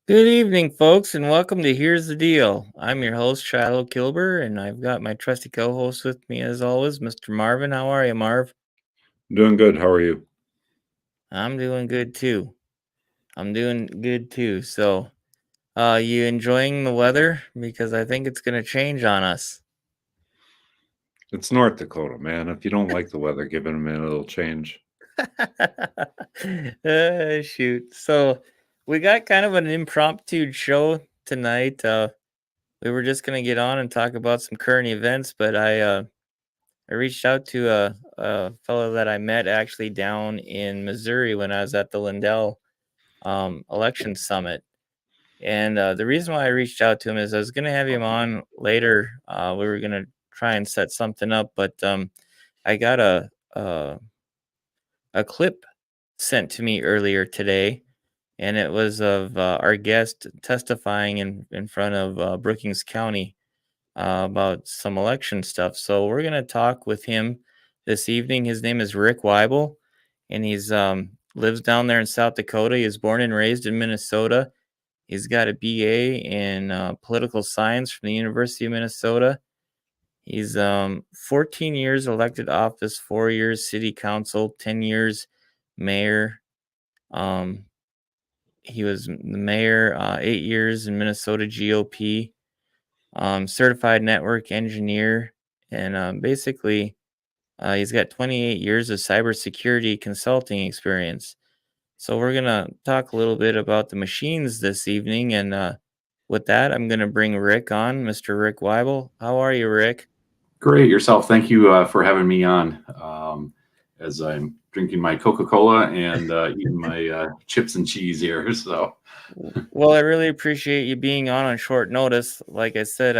Good evening, folks, and welcome to Here's the Deal. I'm your host, Shiloh Kilber, and I've got my trusty co host with me as always, Mr. Marvin. How are you, Marv? Doing good. How are you? I'm doing good too. I'm doing good too. You enjoying the weather? Because I think it's going to change on us. It's North Dakota, man. If you don't like the weather, give it a minute, it'll change. Shoot. We got kind of an impromptu show tonight. We were just going to get on and talk about some current events, but I reached out to a fellow that I met actually down in Missouri when I was at the Lindell election summit. And the reason why I reached out to him is I was going to have him on later. We were going to try and set something up, but I got a clip sent to me earlier today, and it was of our guest testifying in front of Brookings County about some election stuff. So we're gonna talk with him this evening. His name is Rick Weible, and he's lives down there in South Dakota. He was born and raised in Minnesota. He's got a BA in political science from the University of Minnesota. He's 14 years elected office, 4 years city council, 10 years mayor. Um, he was the mayor 8 years in Minnesota GOP. Certified network engineer, and basically, he's got 28 years of cybersecurity consulting experience. So we're gonna talk a little bit about the machines this evening, and with that, I'm gonna bring Rick on, Mr. Rick Weibel. How are you, Rick? Great, yourself. Thank you for having me on. As I'm drinking my Coca-Cola and eating my chips and cheese here. So, Well, I really appreciate you being on short notice. Like I said,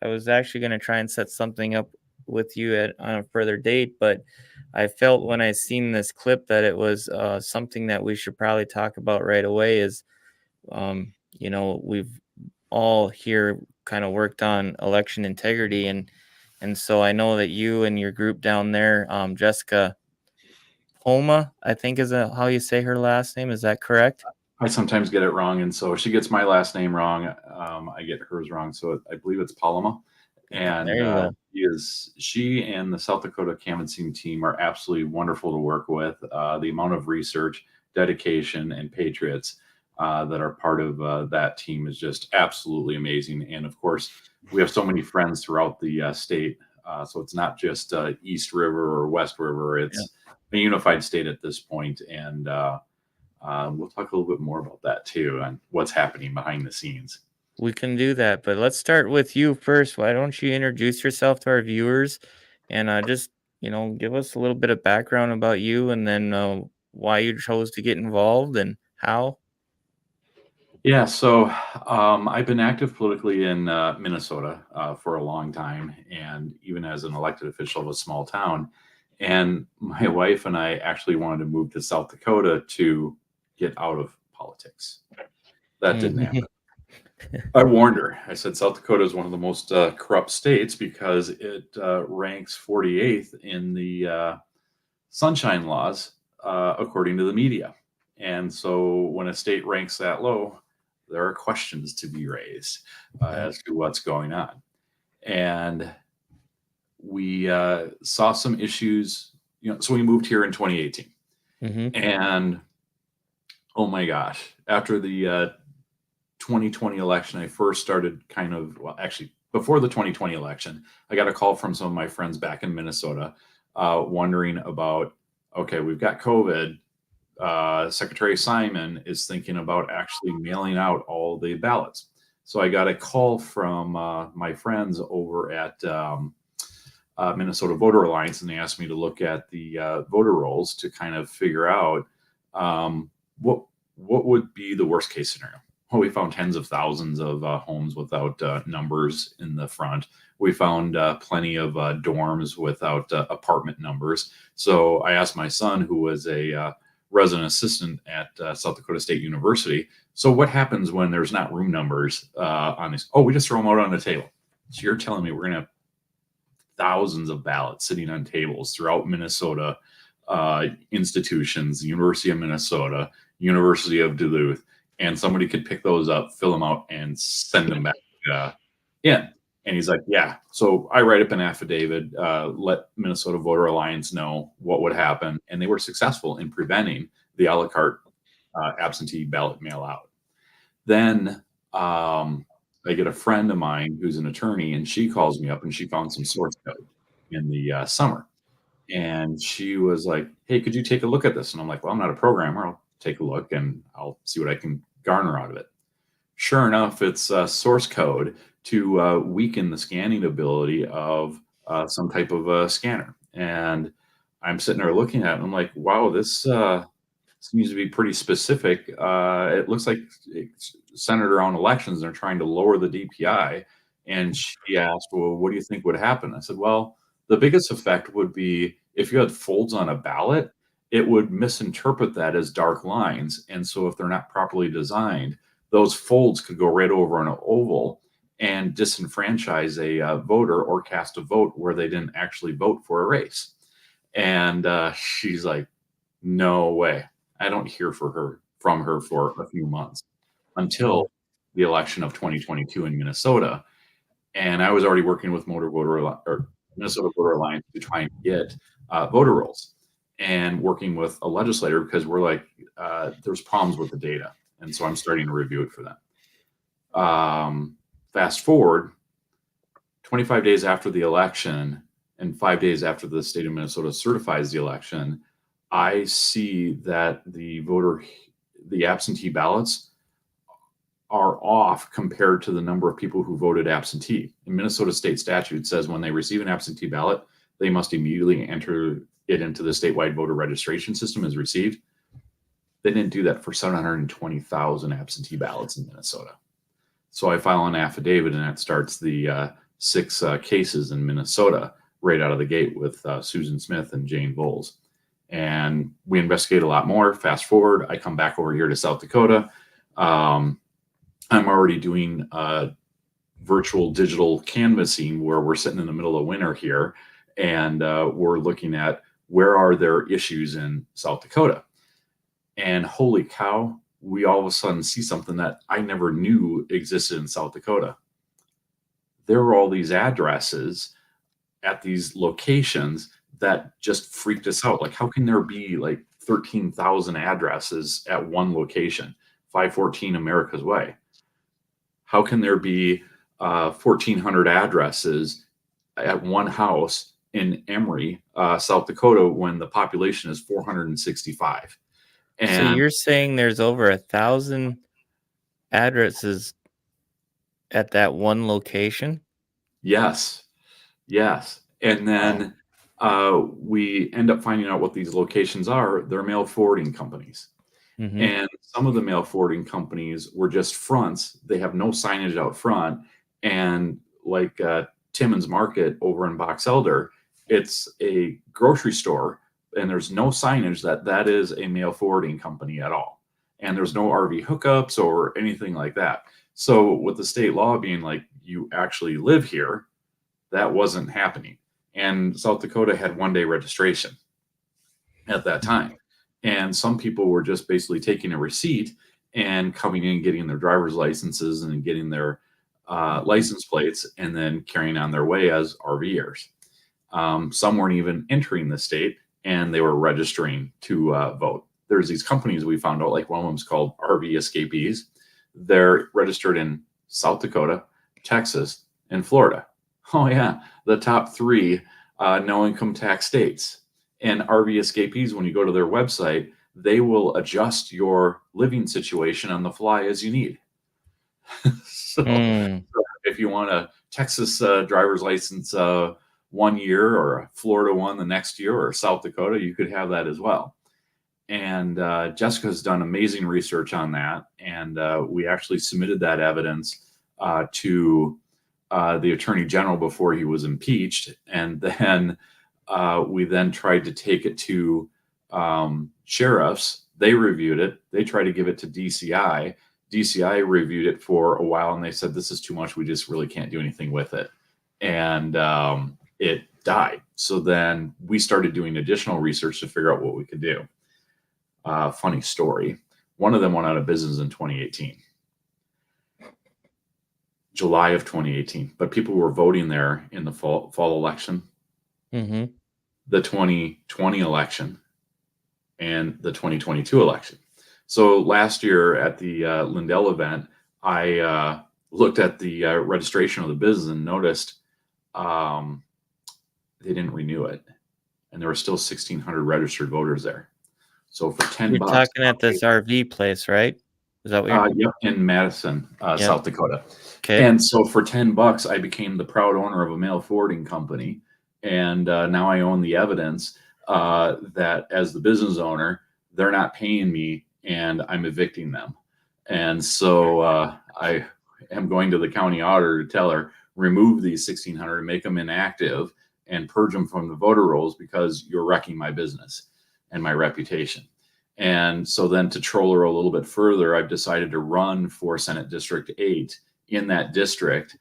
I was actually going to try and set something up with you on a further date, but I felt when I seen this clip that it was something that we should probably talk about right away. We've all here kind of worked on election integrity, and so I know that you and your group down there, Jessica Homa, I think is how you say her last name. Is that correct? I sometimes get it wrong, and so she gets my last name wrong. I get hers wrong, so I believe it's Paloma. There And you go. she and the South Dakota canvassing team are absolutely wonderful to work with. The amount of research, dedication, and patriots that are part of that team is just absolutely amazing. And of course, we have so many friends throughout the state, so it's not just East River or West River. It's a unified state at this point, and we'll talk a little bit more about that too and what's happening behind the scenes. We can do that, but let's start with you first. Why don't you introduce yourself to our viewers and just, give us a little bit of background about you and then why you chose to get involved and how? Yeah, so I've been active politically in Minnesota for a long time, and even as an elected official of a small town. And my wife and I actually wanted to move to South Dakota to get out of politics. That didn't Mhm. happen. I warned her. I said South Dakota is one of the most corrupt states because it ranks 48th in the sunshine laws, according to the media. And so when a state ranks that low, there are questions to be raised Yep. as to what's going on. And we saw some issues, so we moved here in 2018. Mhm. And oh my gosh, after the 2020 election, I first started actually, before the 2020 election, I got a call from some of my friends back in Minnesota wondering about, okay, we've got COVID. Secretary Simon is thinking about actually mailing out all the ballots. So I got a call from my friends over at Minnesota Voter Alliance, and they asked me to look at the voter rolls to kind of figure out what would be the worst case scenario. Well, we found tens of thousands of homes without numbers in the front. We found plenty of dorms without apartment numbers. So I asked my son, who was a resident assistant at South Dakota State University, so what happens when there's not room numbers on these? Oh, we just throw them out on the table. So you're telling me we're going to have thousands of ballots sitting on tables throughout Minnesota institutions, the University of Minnesota, University of Duluth, and somebody could pick those up, fill them out, and send them back in. And he's like, yeah. So I write up an affidavit, let Minnesota Voter Alliance know what would happen, and they were successful in preventing the a la carte absentee ballot mail out. Then I get a friend of mine who's an attorney, and she calls me up, and she found some source code in the summer. And she was like, hey, could you take a look at this? And I'm like, well, I'm not a programmer. I'll take a look and I'll see what I can garner out of it. Sure enough, it's source code to weaken the scanning ability of some type of a scanner. And I'm sitting there looking at it, and I'm like, wow, this seems to be pretty specific. It looks like it's centered around elections. They're trying to lower the DPI. And she asked, well, what do you think would happen? I said, well, the biggest effect would be if you had folds on a ballot, it would misinterpret that as dark lines. And so if they're not properly designed, those folds could go right over an oval and disenfranchise a voter or cast a vote where they didn't actually vote for a race. And she's like, no way. I don't hear from her for a few months until the election of 2022 in Minnesota. And I was already working with Minnesota Voter Alliance to try and get voter rolls, and working with a legislator because we're like, there's problems with the data. And so I'm starting to review it for them. Fast forward 25 days after the election and 5 days after the state of Minnesota certifies the election, I see that the absentee ballots are off compared to the number of people who voted absentee. In Minnesota state statute says when they receive an absentee ballot, they must immediately enter it into the statewide voter registration system as received. They didn't do that for 720,000 absentee ballots in Minnesota. So I file an affidavit, and that starts the 6 cases in Minnesota right out of the gate with Susan Smith and Jane Bowles. And we investigate a lot more. Fast forward, I come back over here to South Dakota. I'm already doing virtual digital canvassing where we're sitting in the middle of winter here, and we're looking at where are there issues in South Dakota. And holy cow, we all of a sudden see something that I never knew existed in South Dakota. There were all these addresses at these locations that just freaked us out. Like, how can there be like 13,000 addresses at one location, 514 America's Way? How can there be 1,400 addresses at one house in Emory, South Dakota, when the population is 465? And So you're saying there's over 1,000 addresses at that one location? yes. And then we end up finding out what these locations are. They're mail forwarding companies. Mm-hmm. And some of the mail forwarding companies were just fronts. They have no signage out front. And like Timmons Market over in Box Elder, it's a grocery store, and there's no signage that is a mail forwarding company at all. And there's no RV hookups or anything like that. So with the state law being like, you actually live here, that wasn't happening. And South Dakota had 1-day registration at that time. And some people were just basically taking a receipt and coming in, getting their driver's licenses and getting their license plates, and then carrying on their way as RVers. Some weren't even entering the state, and they were registering to vote. There's these companies we found out, like one of them is called RV Escapees. They're registered in South Dakota, Texas, and Florida. Oh yeah, the top 3 no income tax states. And RV Escapees, when you go to their website, they will adjust your living situation on the fly as you need. So if you want a Texas driver's license 1 year, or a Florida one the next year, or South Dakota, you could have that as well. And Jessica's done amazing research on that. And we actually submitted that evidence to the Attorney General before he was impeached. And then we then tried to take it to sheriffs. They reviewed it. They tried to give it to DCI. DCI reviewed it for a while, and they said, this is too much. We just really can't do anything with it. And it died. So then we started doing additional research to figure out what we could do. Funny story. One of them went out of business in 2018. July of 2018. But people were voting there in the fall election, Mm-hmm. the 2020 election, and the 2022 election. So last year at the Lindell event, I looked at the registration of the business and noticed they didn't renew it, and there were still 1,600 registered voters there. So for $10, You're talking at this RV place, right? Is that what you're? yep, in Madison, Yep. South Dakota. Okay. And so for $10, I became the proud owner of a mail forwarding company, and now I own the evidence that as the business owner, they're not paying me, and I'm evicting them. And so I am going to the county auditor to tell her, remove these 1,600, make them inactive, and purge them from the voter rolls because you're wrecking my business and my reputation. And so then to troll her a little bit further, I've decided to run for Senate District 8 in that district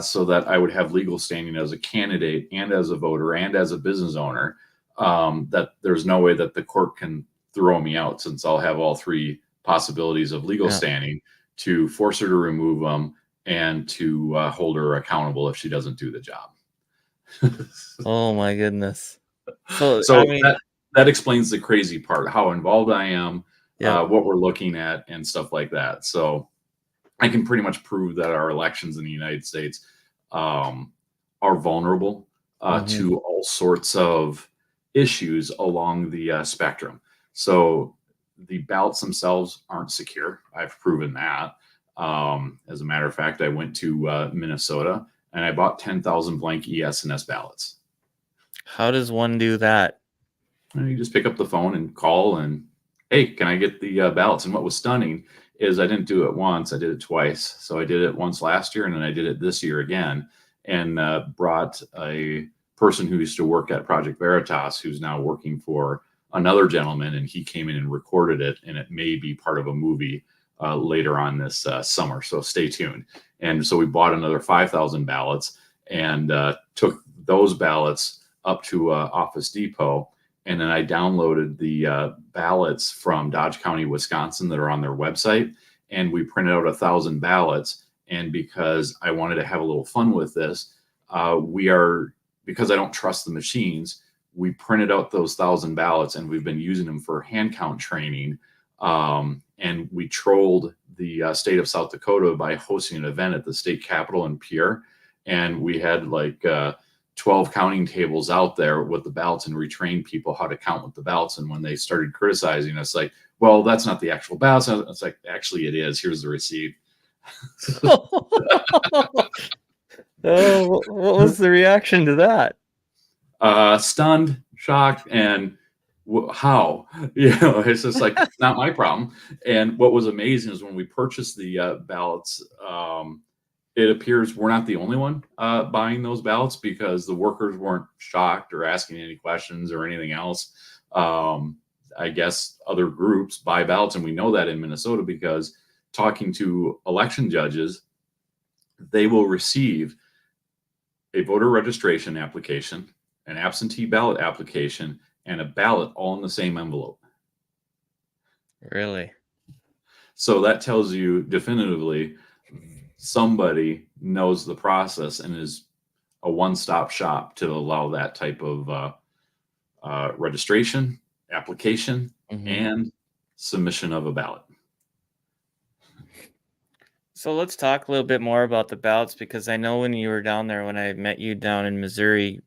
so that I would have legal standing as a candidate and as a voter and as a business owner, that there's no way that the court can throw me out, since I'll have all three possibilities of legal standing to force her to remove them and to hold her accountable if she doesn't do the job. Oh my goodness. So So I mean, that explains the crazy part, how involved I am, yeah. what we're looking at, and stuff like that. So I can pretty much prove that our elections in the United States are vulnerable to all sorts of issues along the spectrum. So the ballots themselves aren't secure. I've proven that. As a matter of fact, I went to Minnesota and I bought 10,000 blank ES and S ballots. How does one do that? You just pick up the phone and call and, hey, can I get the ballots? And what was stunning is I didn't do it once, I did it twice. So I did it once last year and then I did it this year again, and brought a person who used to work at Project Veritas, who's now working for another gentleman, and he came in and recorded it, and it may be part of a movie later on this summer. So stay tuned. And so we bought another 5,000 ballots and took those ballots up to Office Depot. And then I downloaded the ballots from Dodge County, Wisconsin that are on their website. And we printed out 1,000 ballots. And because I wanted to have a little fun with this, because I don't trust the machines, we printed out those 1,000 ballots and we've been using them for hand count training. And we trolled the state of South Dakota by hosting an event at the state capitol in Pierre. And we had like 12 counting tables out there with the ballots and retrained people how to count with the ballots. And when they started criticizing us, like, well, that's not the actual ballots. It's like, actually it is. Here's the receipt. Oh, what was the reaction to that? Stunned, shocked, and how? It's just like, it's not my problem. And what was amazing is when we purchased the ballots, it appears we're not the only one buying those ballots, because the workers weren't shocked or asking any questions or anything else. I guess other groups buy ballots, and we know that in Minnesota because talking to election judges, they will receive a voter registration application, an absentee ballot application, and a ballot all in the same envelope. Really? So that tells you definitively somebody knows the process and is a one-stop shop to allow that type of registration, application, and submission of a ballot. So let's talk a little bit more about the ballots, because I know when you were down there, when I met you down in Missouri,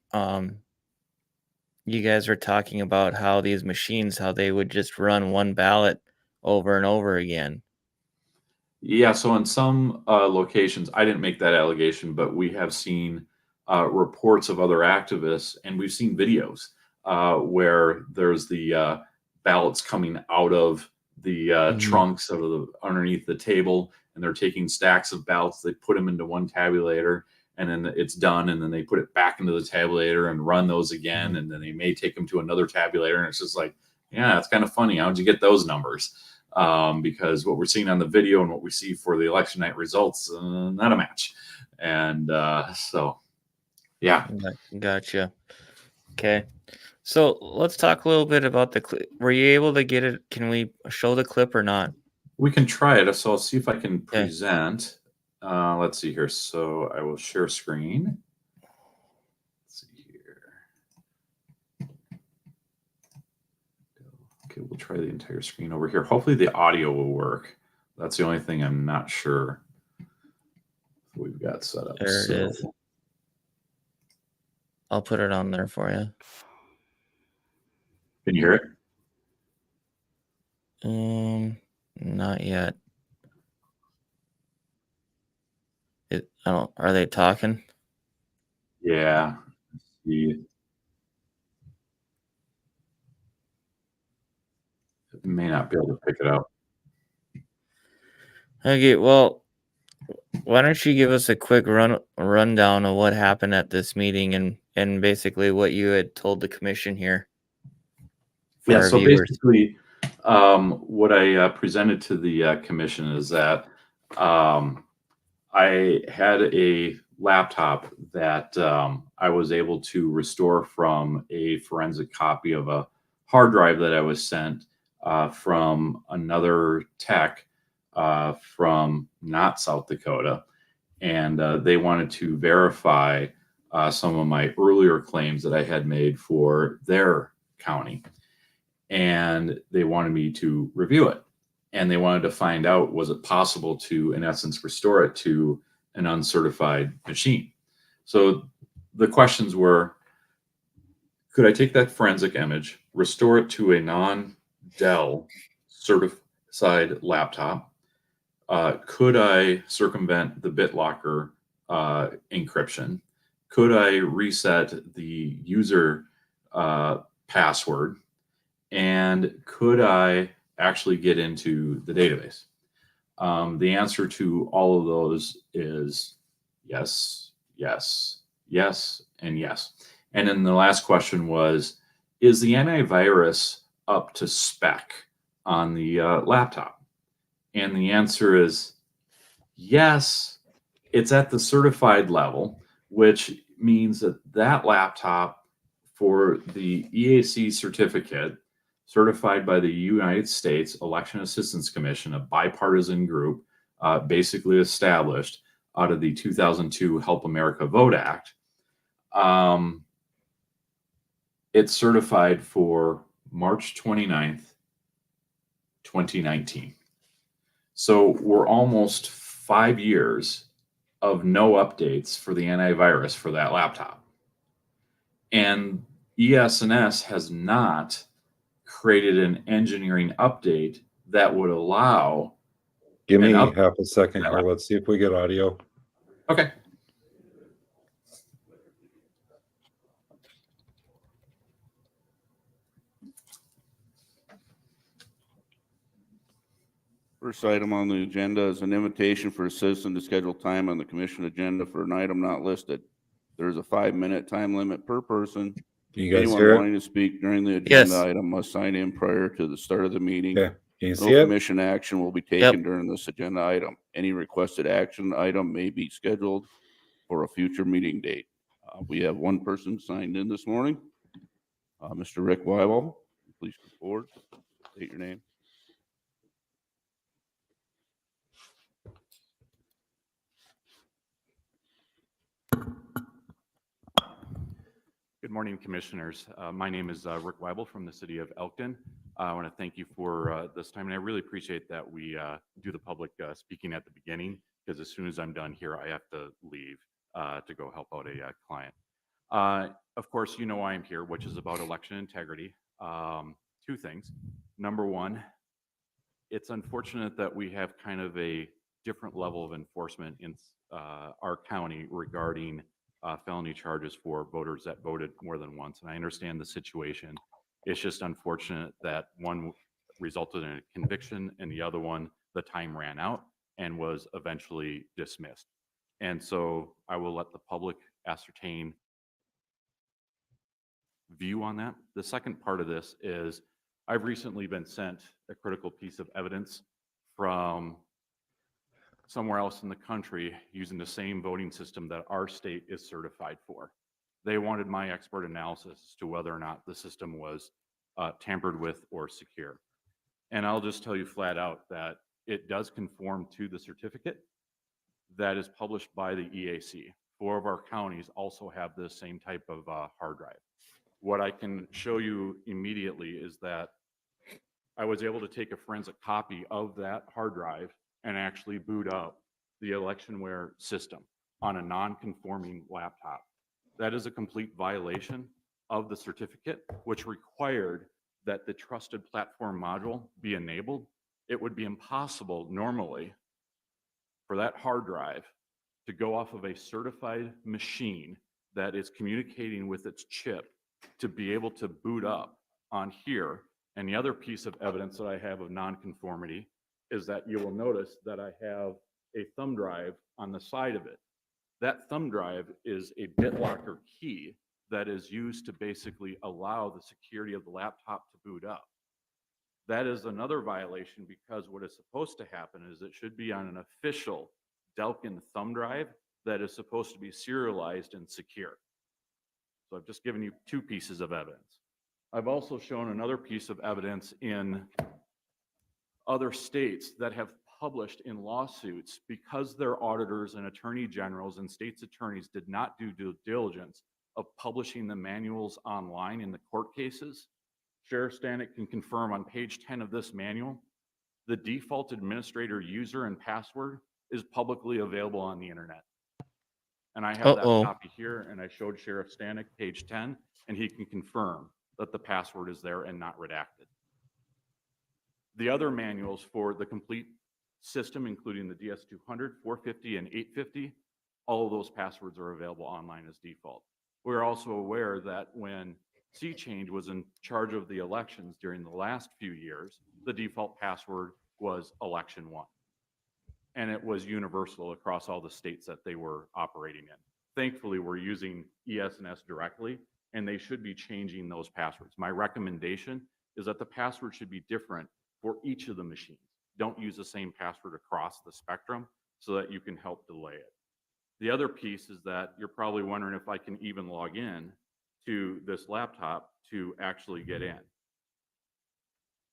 you guys were talking about how these machines, how they would just run one ballot over and over again. Yeah, so in some locations, I didn't make that allegation, but we have seen reports of other activists, and we've seen videos where there's the ballots coming out of the trunks out of the underneath the table, and they're taking stacks of ballots. They put them into one tabulator, and then it's done, and then they put it back into the tabulator and run those again, and then they may take them to another tabulator, and it's just like, yeah, it's kind of funny. How'd you get those numbers? Because what we're seeing on the video and what we see for the election night results, not a match. And so, yeah. Gotcha. Okay. So let's talk a little bit about the clip. Were you able to get it? Can we show the clip or not? We can try it. So I'll see if I can Okay. present. Let's see here. So I will share screen. Let's see here. Okay, we'll try the entire screen over here. Hopefully the audio will work. That's the only thing I'm not sure we've got set up. There it is. I'll put it on there for you. Can you hear it? Not yet. Are they talking? Yeah. Let's see. It may not be able to pick it up. Okay, well, why don't you give us a quick rundown of what happened at this meeting and basically what you had told the commission here for Yeah, our so viewers. basically, what I presented to the commission is that I had a laptop that I was able to restore from a forensic copy of a hard drive that I was sent from another tech from not South Dakota. And they wanted to verify some of my earlier claims that I had made for their county. And they wanted me to review it. And they wanted to find out, was it possible to, in essence, restore it to an uncertified machine? So the questions were, could I take that forensic image, restore it to a non-Dell certified laptop? Could I circumvent the BitLocker encryption? Could I reset the user password? And could I actually get into the database? The answer to all of those is yes, yes, yes, and yes. And then the last question was, is the antivirus up to spec on the laptop? And the answer is yes, it's at the certified level, which means that that laptop for the EAC certificate, certified by the United States Election Assistance Commission, a bipartisan group basically established out of the 2002 Help America Vote Act. It's certified for March 29th, 2019. So we're almost 5 years of no updates for the antivirus for that laptop. And ES&S has not created an engineering update that would allow. Give me an half a second here. Let's see if we get audio. Okay. First item on the agenda is an invitation for a citizen to schedule time on the commission agenda for an item not listed. There is a 5-minute time limit per person. Can you guys Anyone hear wanting to speak during the Yes. agenda item must sign in prior to the start of the meeting. Okay. Can you No see it? commission action will be taken during this agenda item. Any requested action item may be scheduled for a future meeting date. We have one person signed in this morning. Mr. Rick Weible, please come forward. State your name. Good morning, commissioners. My name is Rick Weible from the city of Elkton. I want to thank you for this time, and I really appreciate that we do the public speaking at the beginning, because as soon as I'm done here, I have to leave to go help out a client. Of course, you know why I'm here, which is about election integrity. Two things. Number one, it's unfortunate that we have kind of a different level of enforcement in our county regarding felony charges for voters that voted more than once. And I understand the situation. It's just unfortunate that one resulted in a conviction and the other one, the time ran out and was eventually dismissed. And so I will let the public ascertain view on that. The second part of this is I've recently been sent a critical piece of evidence from somewhere else in the country using the same voting system that our state is certified for. They wanted my expert analysis as to whether or not the system was tampered with or secure. And I'll just tell you flat out that it does conform to the certificate that is published by the EAC. 4 of our counties also have the same type of hard drive. What I can show you immediately is that I was able to take a forensic copy of that hard drive and actually boot up the electionware system on a non-conforming laptop. That is a complete violation of the certificate, which required that the trusted platform module be enabled. It would be impossible normally for that hard drive to go off of a certified machine that is communicating with its chip to be able to boot up on here. And the other piece of evidence that I have of nonconformity is that you will notice that I have a thumb drive on the side of it. That thumb drive is a BitLocker key that is used to basically allow the security of the laptop to boot up. That is another violation, because what is supposed to happen is it should be on an official Delkin thumb drive that is supposed to be serialized and secure. So I've just given you 2 pieces of evidence. I've also shown another piece of evidence in other states that have published in lawsuits because their auditors and attorney generals and states attorneys did not do due diligence of publishing the manuals online in the court cases. Sheriff Stanek can confirm on page 10 of this manual, the default administrator user and password is publicly available on the internet. And I have that copy here, and I showed Sheriff Stanek page 10, and he can confirm that the password is there and not redacted. The other manuals for the complete system, including the DS200, 450, and 850, all of those passwords are available online as default. We're also aware that when Sea Change was in charge of the elections during the last few years, the default password was election 1. And it was universal across all the states that they were operating in. Thankfully, we're using ES&S directly, and they should be changing those passwords. My recommendation is that the password should be different for each of the machines. Don't use the same password across the spectrum so that you can help delay it. The other piece is that you're probably wondering if I can even log in to this laptop to actually get in.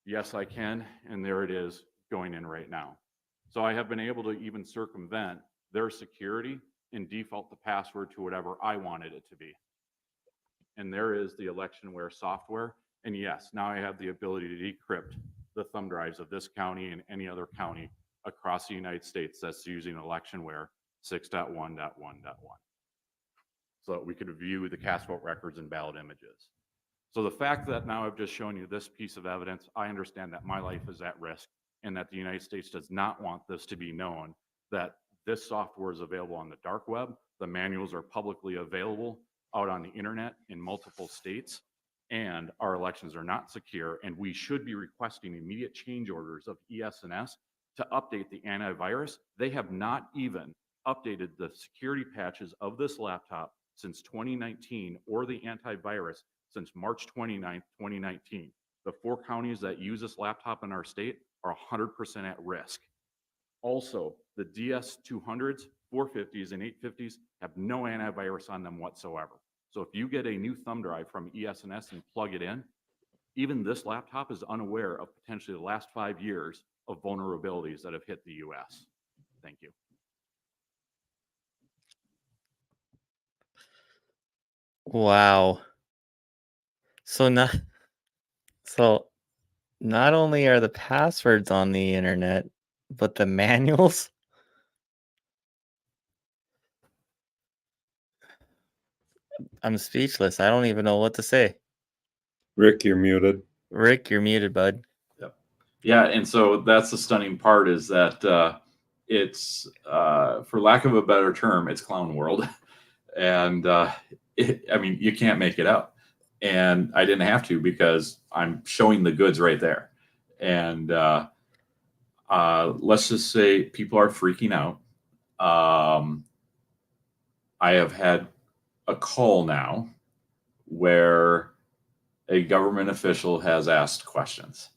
Yes, I can, and there it is going in right now. So I have been able to even circumvent their security and default the password to whatever I wanted it to be. And there is the electionware software. And yes, now I have the ability to decrypt the thumb drives of this county and any other county across the United States that's using electionware 6.1.1.1. So that we could view the cast vote records and ballot images. So the fact that now I've just shown you this piece of evidence, I understand that my life is at risk and that the United States does not want this to be known, that this software is available on the dark web. The manuals are publicly available out on the internet in multiple states, and our elections are not secure, and we should be requesting immediate change orders of ES&S to update the antivirus. They have not even updated the security patches of this laptop since 2019, or the antivirus since March 29th, 2019. The 4 counties that use this laptop in our state are 100% at risk. Also, the DS200s, 450s, and 850s have no antivirus on them whatsoever. So if you get a new thumb drive from ES&S and plug it in, even this laptop is unaware of potentially the last 5 years of vulnerabilities that have hit the US. Thank you. Wow. So not only are the passwords on the internet, but the manuals? I'm speechless. I don't even know what to say. Rick, you're muted. Rick, you're muted, bud. Yep. Yeah, and so that's the stunning part, is that it's, for lack of a better term, it's clown world. And I mean, you can't make it up. And I didn't have to, because I'm showing the goods right there. And let's just say people are freaking out. I have had a call now where a government official has asked questions.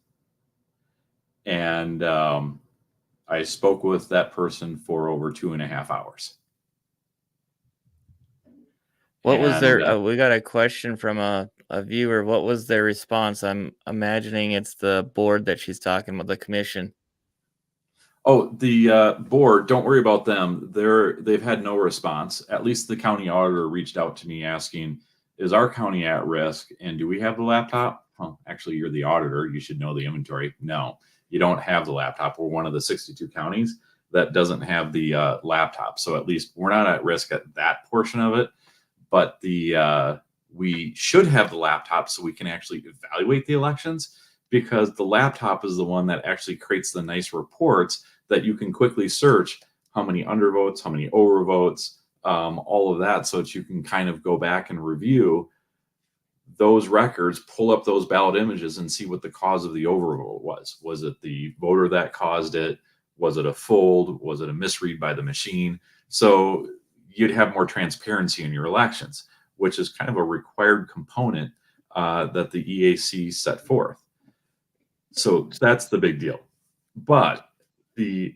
And I spoke with that person for over 2.5 hours. What was their, we got a question from a viewer. What was their response? I'm imagining it's the board that she's talking about, the commission. Oh, the board, don't worry about them. They've had no response. At least the county auditor reached out to me asking, is our county at risk? And do we have the laptop? Well, actually, you're the auditor. You should know the inventory. No, you don't have the laptop. We're one of the 62 counties that doesn't have the laptop. So at least we're not at risk at that portion of it. But we should have the laptop so we can actually evaluate the elections, because the laptop is the one that actually creates the nice reports that you can quickly search how many undervotes, how many overvotes, all of that, so that you can kind of go back and review those records, pull up those ballot images and see what the cause of the overvote was. Was it the voter that caused it? Was it a fold? Was it a misread by the machine? So you'd have more transparency in your elections, which is kind of a required component that the EAC set forth. So that's the big deal. But the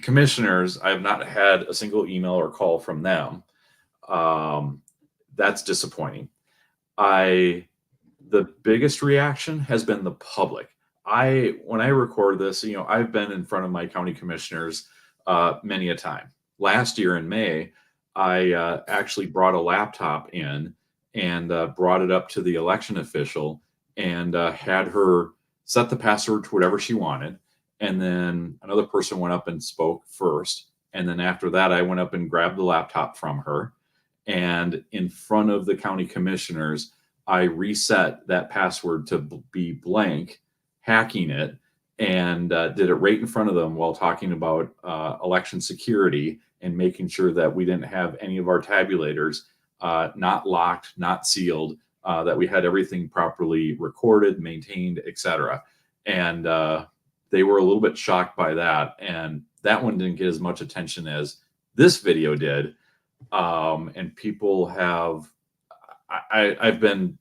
commissioners, I have not had a single email or call from them. That's disappointing. The biggest reaction has been the public. When I record this, I've been in front of my county commissioners many a time. Last year in May, I actually brought a laptop in and brought it up to the election official and had her set the password to whatever she wanted. And then another person went up and spoke first. And then after that, I went up and grabbed the laptop from her. And in front of the county commissioners, I reset that password to be blank, hacking it, and did it right in front of them while talking about election security and making sure that we didn't have any of our tabulators not locked, not sealed, that we had everything properly recorded, maintained, etc. And they were a little bit shocked by that. And that one didn't get as much attention as this video did. And people have, I've been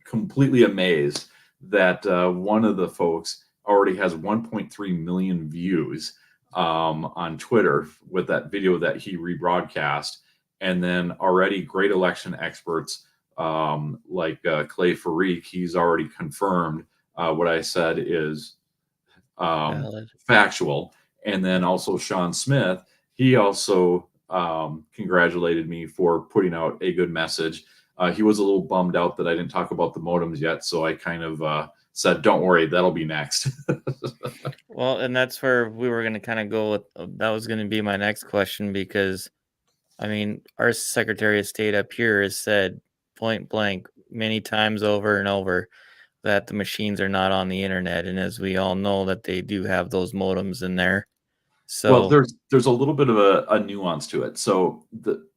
completely amazed that one of the folks already has 1.3 million views on Twitter with that video that he rebroadcast. And then already great election experts like Clay Farik, he's already confirmed what I said is factual. And then also Sean Smith, he also congratulated me for putting out a good message. He was a little bummed out that I didn't talk about the modems yet. So I kind of said, don't worry, that'll be next. Well, and that's where we were going to kind of go with, that was going to be my next question, because I mean, our Secretary of State up here has said point blank many times over and over that the machines are not on the internet. And as we all know, that they do have those modems in there. So well, there's a little bit of a nuance to it. So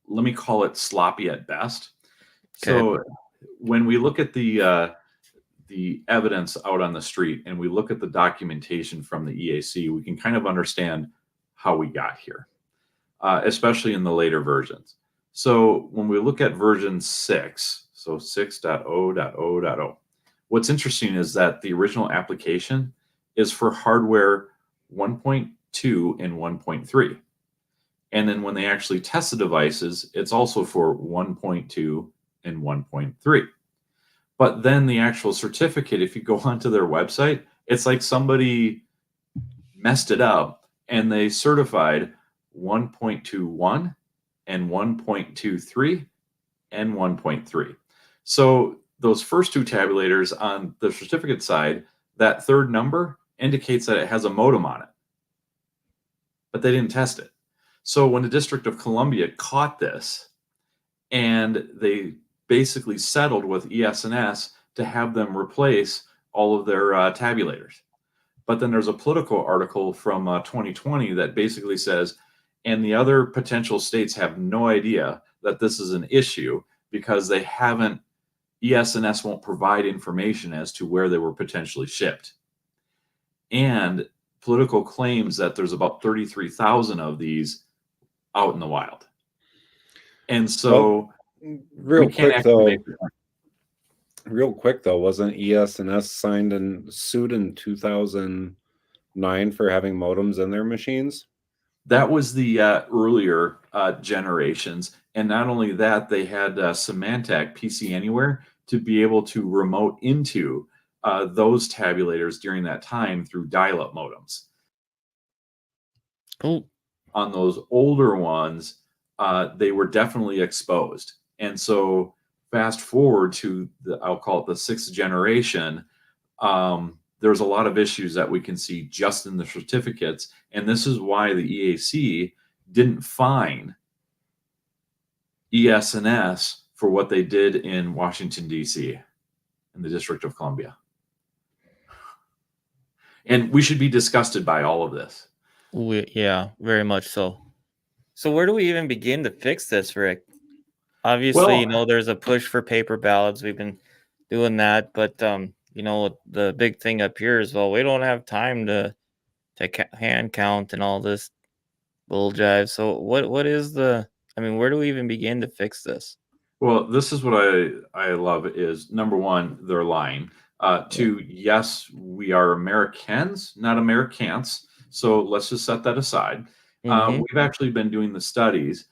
let me call it sloppy at best. Okay. So when we look at the evidence out on the street and we look at the documentation from the EAC, we can kind of understand how we got here, especially in the later versions. So when we look at version 6, so 6.0.0.0, what's interesting is that the original application is for hardware 1.2 and 1.3. And then when they actually test the devices, it's also for 1.2 and 1.3. But then the actual certificate, if you go onto their website, it's like somebody messed it up and they certified 1.21 and 1.23 and 1.3. So those first two tabulators on the certificate side, that third number indicates that it has a modem on it, but they didn't test it. So when the District of Columbia caught this, and they basically settled with ES&S to have them replace all of their tabulators. But then there's a Politico article from 2020 that basically says, and the other potential states have no idea that this is an issue because they haven't, ES&S won't provide information as to where they were potentially shipped. And Politico claims that there's about 33,000 of these out in the wild. And so real quick though, wasn't ES&S signed and sued in 2009 for having modems in their machines? That was the earlier generations. And not only that, they had Symantec PC Anywhere to be able to remote into those tabulators during that time through dial-up modems. Oh, On those older ones, they were definitely exposed. And so fast forward to I'll call it the 6th generation, there's a lot of issues that we can see just in the certificates. And this is why the EAC didn't fine ES&S for what they did in Washington, D.C., in the District of Columbia. And we should be disgusted by all of this. yeah, very much so. So where do we even begin to fix this, Rick? Obviously, Well, there's a push for paper ballots. We've been doing that, but the big thing up here is, well, we don't have time to hand count and all this bull jive. So what is where do we even begin to fix this? Well, this is what I love is, number one, they're lying. Two, yes, we are Americans, not Americans. So let's just set that aside. Mhm. We've actually been doing the studies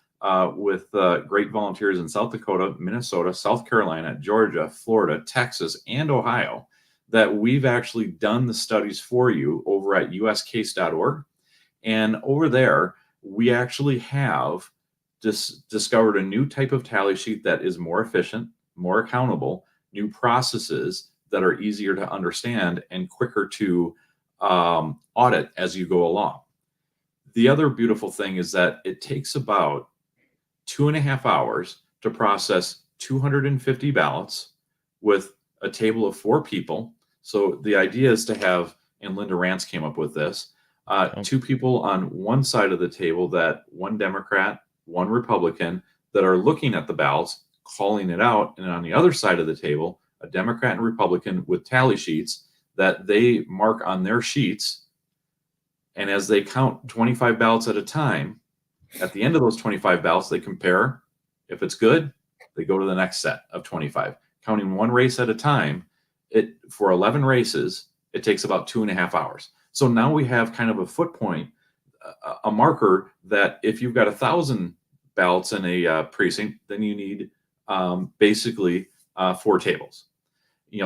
with great volunteers in South Dakota, Minnesota, South Carolina, Georgia, Florida, Texas, and Ohio, that we've actually done the studies for you over at uscase.org. And over there, we actually have discovered a new type of tally sheet that is more efficient, more accountable, new processes that are easier to understand and quicker to audit as you go along. The other beautiful thing is that it takes about 2.5 hours to process 250 ballots with a table of 4 people. So the idea is to have, and Linda Rance came up with this, 2 people on one side of the table, that one Democrat, one Republican, that are looking at the ballots, calling it out, and on the other side of the table, a Democrat and Republican with tally sheets that they mark on their sheets. And as they count 25 ballots at a time, at the end of those 25 ballots, they compare. If it's good, they go to the next set of 25. Counting one race at a time, for 11 races, it takes about 2.5 hours. So now we have kind of a foot point, a marker that if you've got 1,000 ballots in a precinct, then you need basically 4 tables,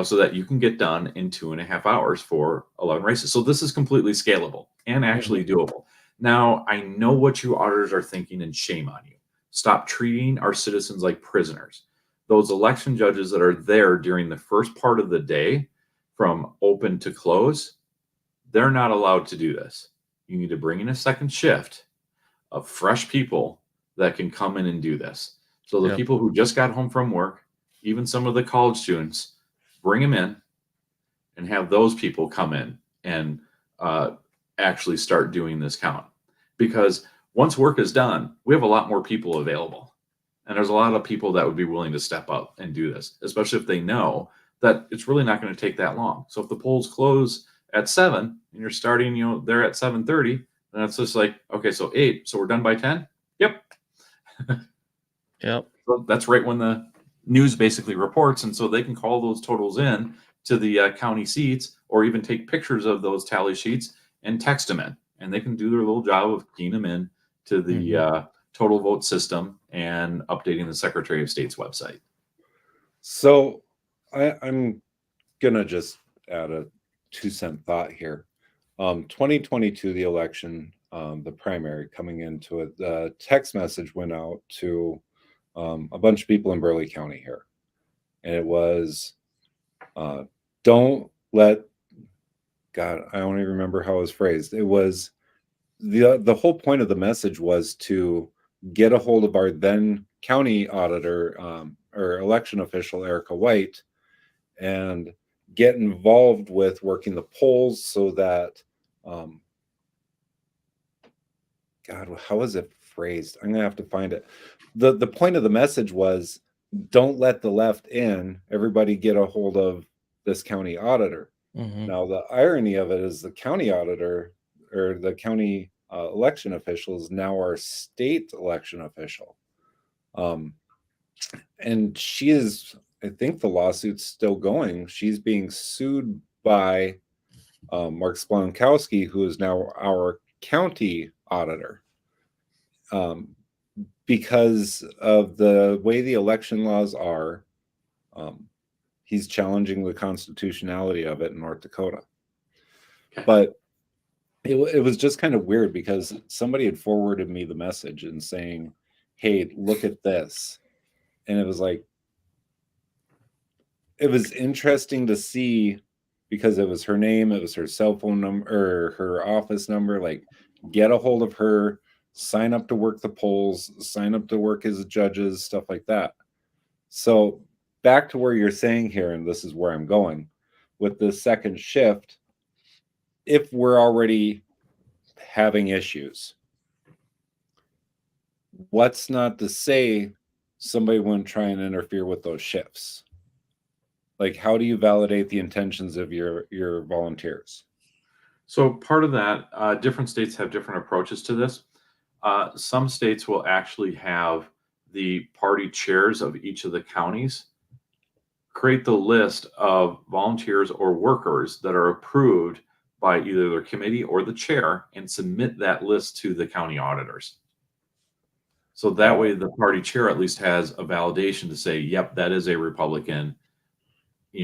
so that you can get done in 2.5 hours for 11 races. So this is completely scalable and actually doable. Now, I know what you auditors are thinking, and shame on you. Stop treating our citizens like prisoners. Those election judges that are there during the first part of the day from open to close, they're not allowed to do this. You need to bring in a second shift of fresh people that can come in and do this. So the people who just got home from work, even some of the college students, bring them in and have those people come in and actually start doing this count. Because once work is done, we have a lot more people available. And there's a lot of people that would be willing to step up and do this, especially if they know that it's really not going to take that long. So if the polls close at 7 and you're starting, there at 7:30, then it's just like, okay, so 8, so we're done by 10? Yep. Yep. So that's right when the news basically reports. And so they can call those totals in to the county seats, or even take pictures of those tally sheets and text them in. And they can do their little job of keying them in to the total vote system and updating the Secretary of State's website. So I'm going to just add a 2-cent thought here. 2022, the election, the primary coming into it, the text message went out to a bunch of people in Burleigh County here. And it was, don't let, God, I don't even remember how it was phrased. It was, the whole point of the message was to get a hold of our then county auditor or election official, Erica White, and get involved with working the polls so that, God, how is it phrased? I'm going to have to find it. The point of the message was, don't let the left in, everybody get a hold of this county auditor. Now, the irony of it is the county auditor or the county election official is now our state election official. And she is, I think the lawsuit's still going. She's being sued by Mark Splonkowski, who is now our county auditor, because of the way the election laws are. he's challenging the constitutionality of it in North Dakota. Okay. But it was just kind of weird because somebody had forwarded me the message and saying, hey, look at this. And it was like, it was interesting to see because it was her name, it was her cell phone number or her office number, like get a hold of her, sign up to work the polls, sign up to work as judges, stuff like that. So back to where you're saying here, and this is where I'm going with the second shift, if we're already having issues, what's not to say somebody wouldn't try and interfere with those shifts? Like, how do you validate the intentions of your volunteers? So part of that, different states have different approaches to this. Some states will actually have the party chairs of each of the counties create the list of volunteers or workers that are approved by either their committee or the chair and submit that list to the county auditors. So that way the party chair at least has a validation to say, yep, that is a Republican,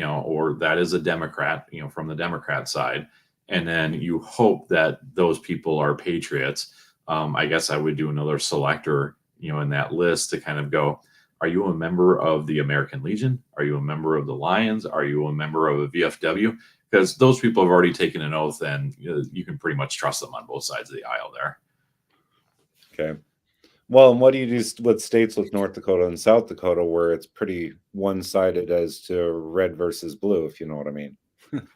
or that is a Democrat, from the Democrat side. And then you hope that those people are patriots. I guess I would do another selector, in that list to kind of go, are you a member of the American Legion? Are you a member of the Lions? Are you a member of a VFW? Because those people have already taken an oath and you can pretty much trust them on both sides of the aisle there. Okay. Well, and what do you do with states with North Dakota and South Dakota where it's pretty one-sided as to red versus blue, if you know what I mean?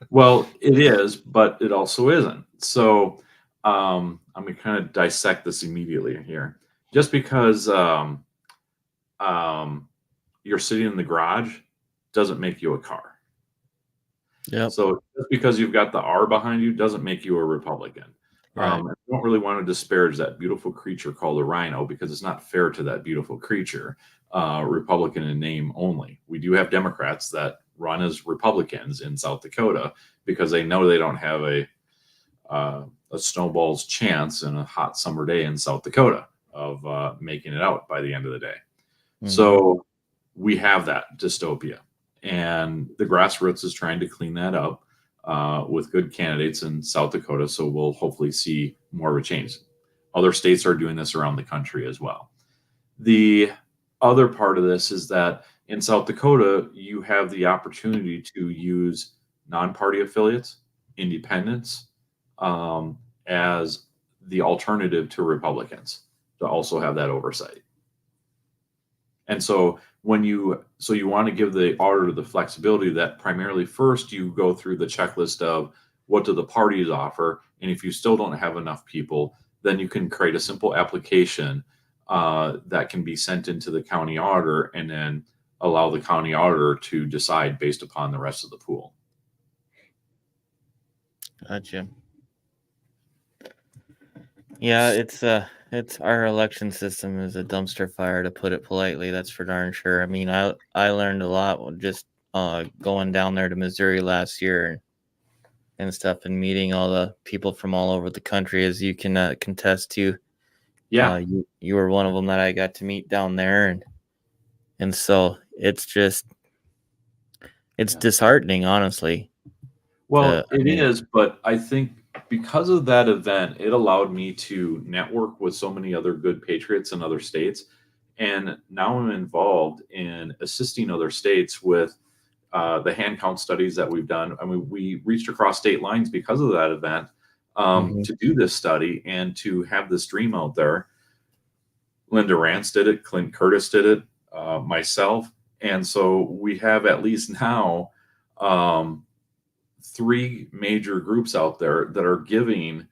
Well, it is, but it also isn't. So I'm going to kind of dissect this immediately here. Just because you're sitting in the garage doesn't make you a car. Yep. So just because you've got the R behind you doesn't make you a Republican. Right. I don't really want to disparage that beautiful creature called a rhino because it's not fair to that beautiful creature. Republican in name only. We do have Democrats that run as Republicans in South Dakota because they know they don't have a snowball's chance in a hot summer day in South Dakota of making it out by the end of the day. Mhm. So we have that dystopia, and the grassroots is trying to clean that up with good candidates in South Dakota. So we'll hopefully see more of a change. Other states are doing this around the country as well. The other part of this is that in South Dakota, you have the opportunity to use non-party affiliates, independents, as the alternative to Republicans to also have that oversight. And so you want to give the auditor the flexibility that primarily first you go through the checklist of what do the parties offer, and if you still don't have enough people, then you can create a simple application that can be sent into the county auditor and then allow the county auditor to decide based upon the rest of the pool. Gotcha. Yeah, it's our election system is a dumpster fire, to put it politely. That's for darn sure. I mean, I learned a lot just going down there to Missouri last year and stuff, and meeting all the people from all over the country, as you can contest to. Yeah. You were one of them that I got to meet down there, and so it's disheartening, honestly. Well, it is, but I think because of that event, it allowed me to network with so many other good patriots in other states. And now I'm involved in assisting other states with the hand count studies that we've done. I mean, we reached across state lines because of that event to do this study and to have this dream out there. Linda Rance did it, Clint Curtis did it, myself. And so we have at least now 3 major groups out there that are giving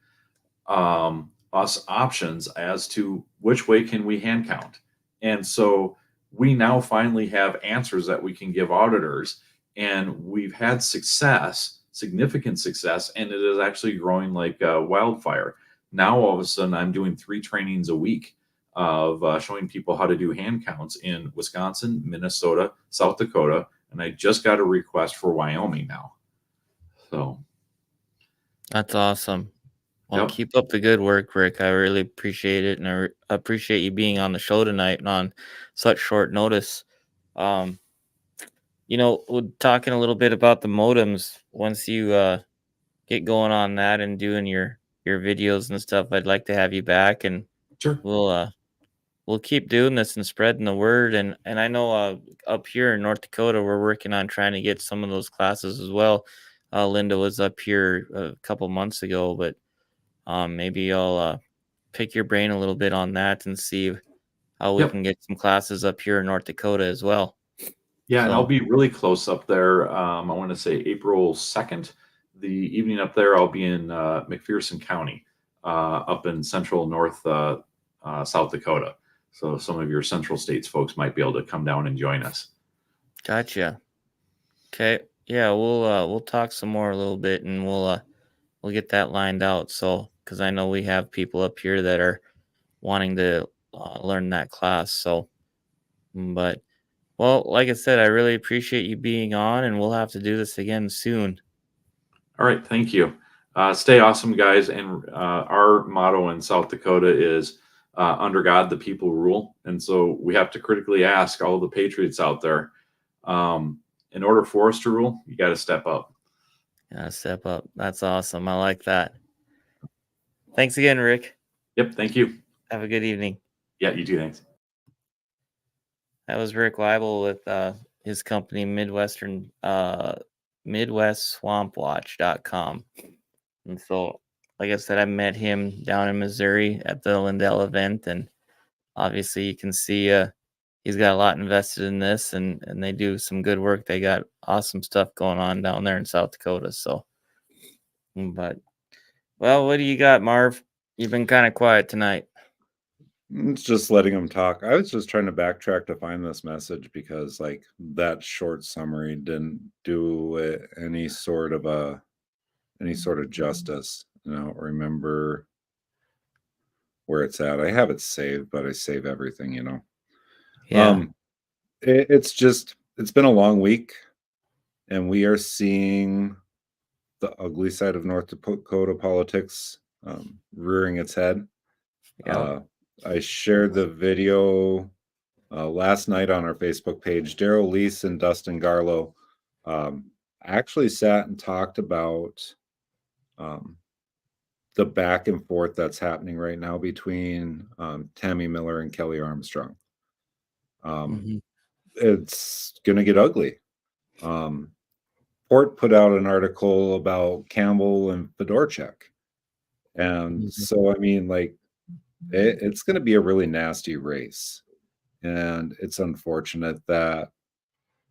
us options as to which way can we hand count. And so we now finally have answers that we can give auditors, and we've had success, significant success, and it is actually growing like wildfire. Now, all of a sudden, I'm doing 3 trainings a week of showing people how to do hand counts in Wisconsin, Minnesota, South Dakota, and I just got a request for Wyoming now. So That's awesome. Well, Yep. keep up the good work, Rick. I really appreciate it, and I appreciate you being on the show tonight and on such short notice. talking a little bit about the modems. Once you get going on that and doing your videos and stuff, I'd like to have you back, and Sure. we'll keep doing this and spreading the word. And I know up here in North Dakota, we're working on trying to get some of those classes as well. Linda was up here a couple months ago, but maybe I'll pick your brain a little bit on that and see how we Yep. can get some classes up here in North Dakota as well. Yeah, and I'll So, be really close up there. I want to say April 2nd, the evening up there, I'll be in McPherson County, up in central north South Dakota. So some of your central states folks might be able to come down and join us. gotcha. Okay. Yeah, we'll talk some more a little bit, and we'll get that lined out. So, because I know we have people up here that are wanting to learn that class. So, but well, like I said, I really appreciate you being on, and we'll have to do this again soon. All right, thank you. Stay awesome, guys. And our motto in South Dakota is under God, the people rule. And so we have to critically ask all the patriots out there, in order for us to rule, you got to step up. Yeah, step up. That's awesome. I like that. Thanks again, Rick. Yep, thank you. Have a good evening. Yeah, you too. Thanks. That was Rick Weible with his company MidwestSwampWatch.com. And so, like I said, I met him down in Missouri at the Lindell event, and obviously you can see he's got a lot invested in this, and they do some good work. They got awesome stuff going on down there in South Dakota. So, but well, what do you got, Marv? You've been kind of quiet tonight. It's just letting them talk. I was just trying to backtrack to find this message because like that short summary didn't do it any sort of justice. I don't remember where it's at. I have it saved, but I save everything, Yeah. It's been a long week, and we are seeing the ugly side of North Dakota politics rearing its head. Yeah. I shared the video last night on our Facebook page. Daryl Leese and Dustin Garlow actually sat and talked about the back and forth that's happening right now between Tammy Miller and Kelly Armstrong. It's going to get ugly. Port put out an article about Campbell and Fedorchuk. And so, I mean, like, it's going to be a really nasty race. And it's unfortunate that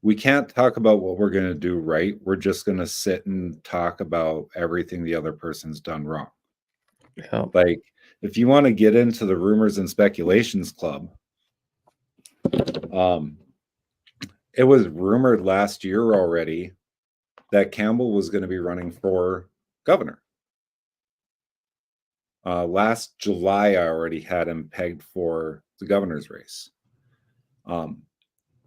we can't talk about what we're going to do right. We're just going to sit and talk about everything the other person's done wrong. Yeah. Like, if you want to get into the rumors and speculations club, it was rumored last year already that Campbell was going to be running for governor. Last July, I already had him pegged for the governor's race. And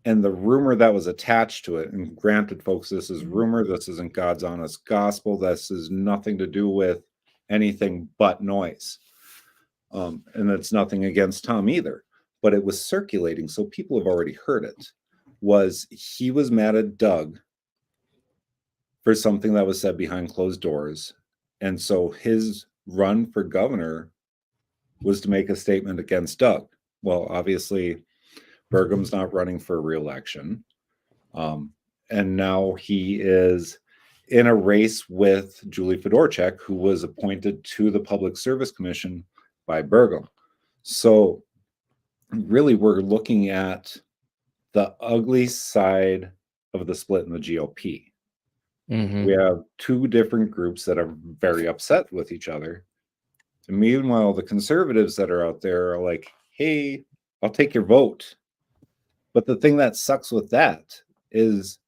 the rumor that was attached to it, and granted, folks, this is rumor, this isn't God's honest gospel, this is nothing to do with anything but noise. And it's nothing against Tom either, but it was circulating, so people have already heard it, was he was mad at Doug for something that was said behind closed doors. And so his run for governor was to make a statement against Doug. Well, obviously, Burgum's not running for re-election. And now he is in a race with Julie Fedorchuk, who was appointed to the Public Service Commission by Burgum. So really, we're looking at the ugly side of the split in the GOP. We have two different groups that are very upset with each other. And meanwhile, the conservatives that are out there are like, hey, I'll take your vote. But the thing that sucks with that is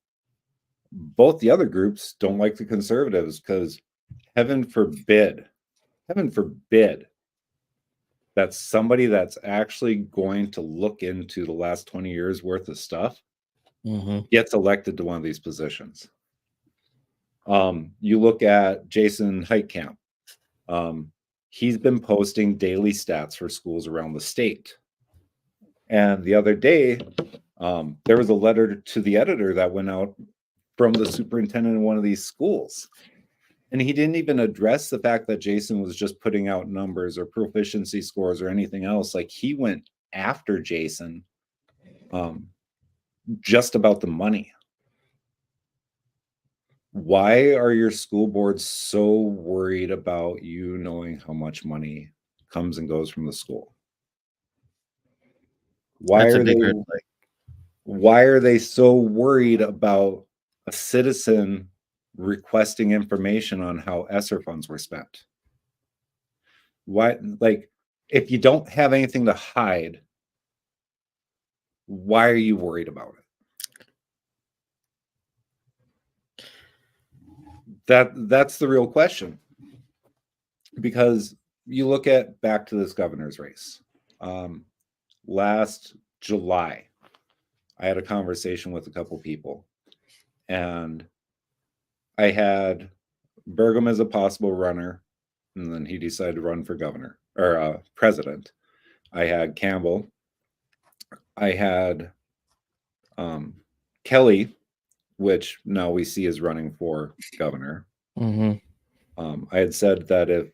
both the other groups don't like the conservatives because heaven forbid that somebody that's actually going to look into the last 20 years worth of stuff gets elected to one of these positions. You look at Jason Heitkamp. He's been posting daily stats for schools around the state. And the other day, There was a letter to the editor that went out from the superintendent of one of these schools. And he didn't even address the fact that Jason was just putting out numbers or proficiency scores or anything else. Like, he went after Jason just about the money. Why are your school boards so worried about you knowing how much money comes and goes from the school? Why That's a are big they red flag. why are they so worried about a citizen requesting information on how ESSER funds were spent? Why, like, if you don't have anything to hide, why are you worried about it? That's the real question. Because you look at back to this governor's race. Last July, I had a conversation with a couple people, and I had Burgum as a possible runner, and then he decided to run for governor or president. I had Campbell. I had Kelly, which now we see is running for governor. I had said that if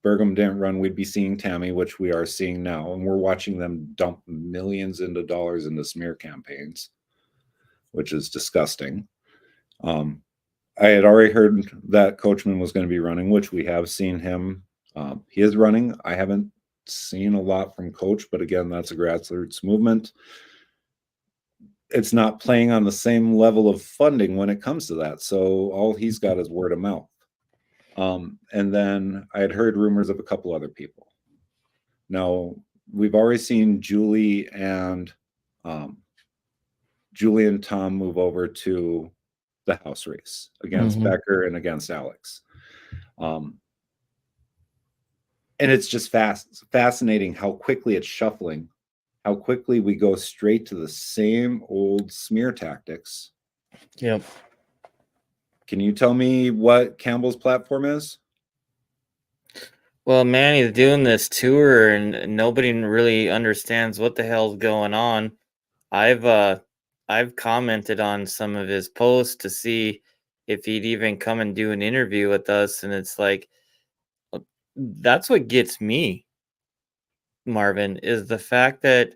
Burgum didn't run, we'd be seeing Tammy, which we are seeing now, and we're watching them dump millions into dollars into smear campaigns, which is disgusting. I had already heard that Coachman was going to be running, which we have seen him. He is running. I haven't seen a lot from Coach, but again, that's a grassroots movement. It's not playing on the same level of funding when it comes to that. So all he's got is word of mouth. And then I had heard rumors of a couple other people. Now, we've already seen Julie and Tom move over to the House race against Becker and against Alex. And it's just fascinating how quickly it's shuffling, how quickly we go straight to the same old smear tactics. Yep. Can you tell me what Campbell's platform is? Well, man, he's doing this tour and nobody really understands what the hell's going on. I've commented on some of his posts to see if he'd even come and do an interview with us, and it's like, that's what gets me, Marvin, is the fact that,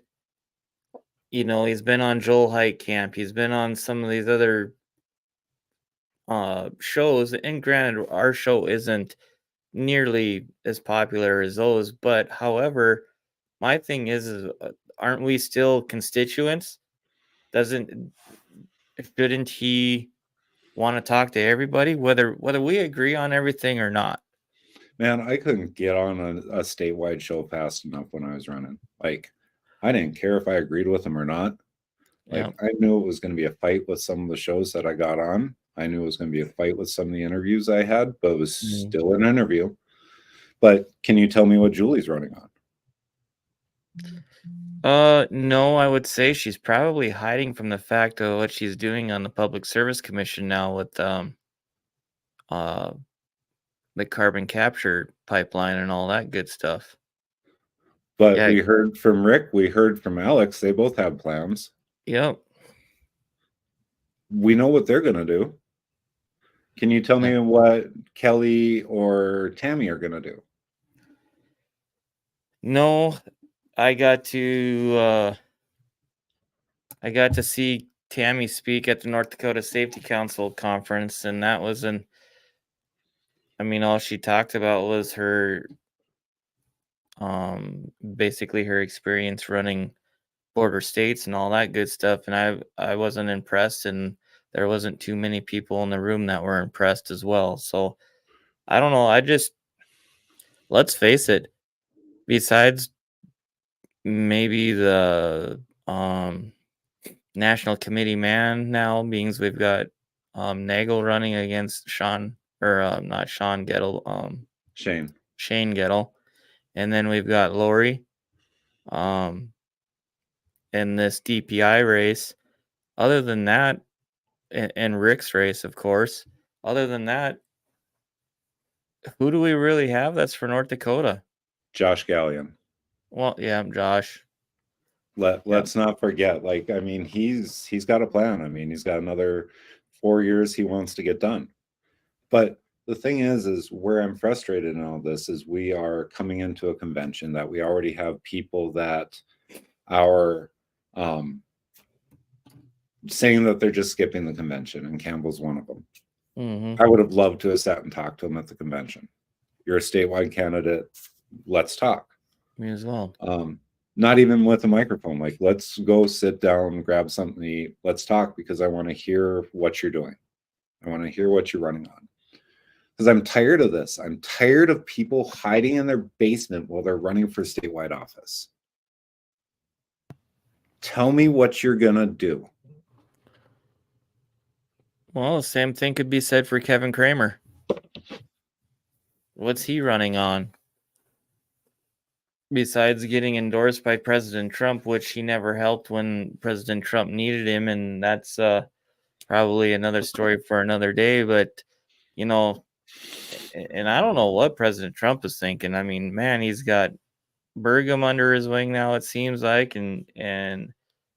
you know, he's been on Joel Hike Camp, he's been on some of these other shows, and granted, our show isn't nearly as popular as those, but however, my thing is aren't we still constituents? Shouldn't he want to talk to everybody, whether we agree on everything or not? Man, I couldn't get on a statewide show fast enough when I was running. Like, I didn't care if I agreed with him or not. Like, Yeah. I knew it was going to be a fight with some of the shows that I got on. I knew it was going to be a fight with some of the interviews I had, but it was still an interview. But can you tell me what Julie's running on? No, I would say she's probably hiding from the fact of what she's doing on the Public Service Commission now with the carbon capture pipeline and all that good stuff. But Yeah. we heard from Rick, we heard from Alex, they both have plans. Yep. We know what they're going to do. Can you tell me what Kelly or Tammy are going to do? No, I got to see Tammy speak at the North Dakota Safety Council conference, and that was all she talked about was her basically her experience running border states and all that good stuff, and I wasn't impressed, and there wasn't too many people in the room that were impressed as well. So I don't know, let's face it, besides maybe the national committee man now, means we've got Nagel running against Shane Gettle, and then we've got Lori in this DPI race. Other than that, and Rick's race, of course, other than that, who do we really have that's for North Dakota? Josh Gallion. Well, yeah, Josh. Let's not forget, like, I mean, he's got a plan. I mean, he's got another 4 years he wants to get done. But the thing is where I'm frustrated in all this is we are coming into a convention that we already have people that are saying that they're just skipping the convention, and Campbell's one of them. Mm-hmm. I would have loved to have sat and talked to him at the convention. You're a statewide candidate. Let's talk. Me as well. Not even with a microphone. Like, let's go sit down, grab something to eat. Let's talk, because I want to hear what you're doing. I want to hear what you're running on. Because I'm tired of this. I'm tired of people hiding in their basement while they're running for statewide office. Tell me what you're going to do. Well, the same thing could be said for Kevin Kramer. What's he running on? Besides getting endorsed by President Trump, which he never helped when President Trump needed him, and that's probably another story for another day. But, you know, and I don't know what President Trump is thinking. I mean, man, he's got Burgum under his wing now, it seems like, and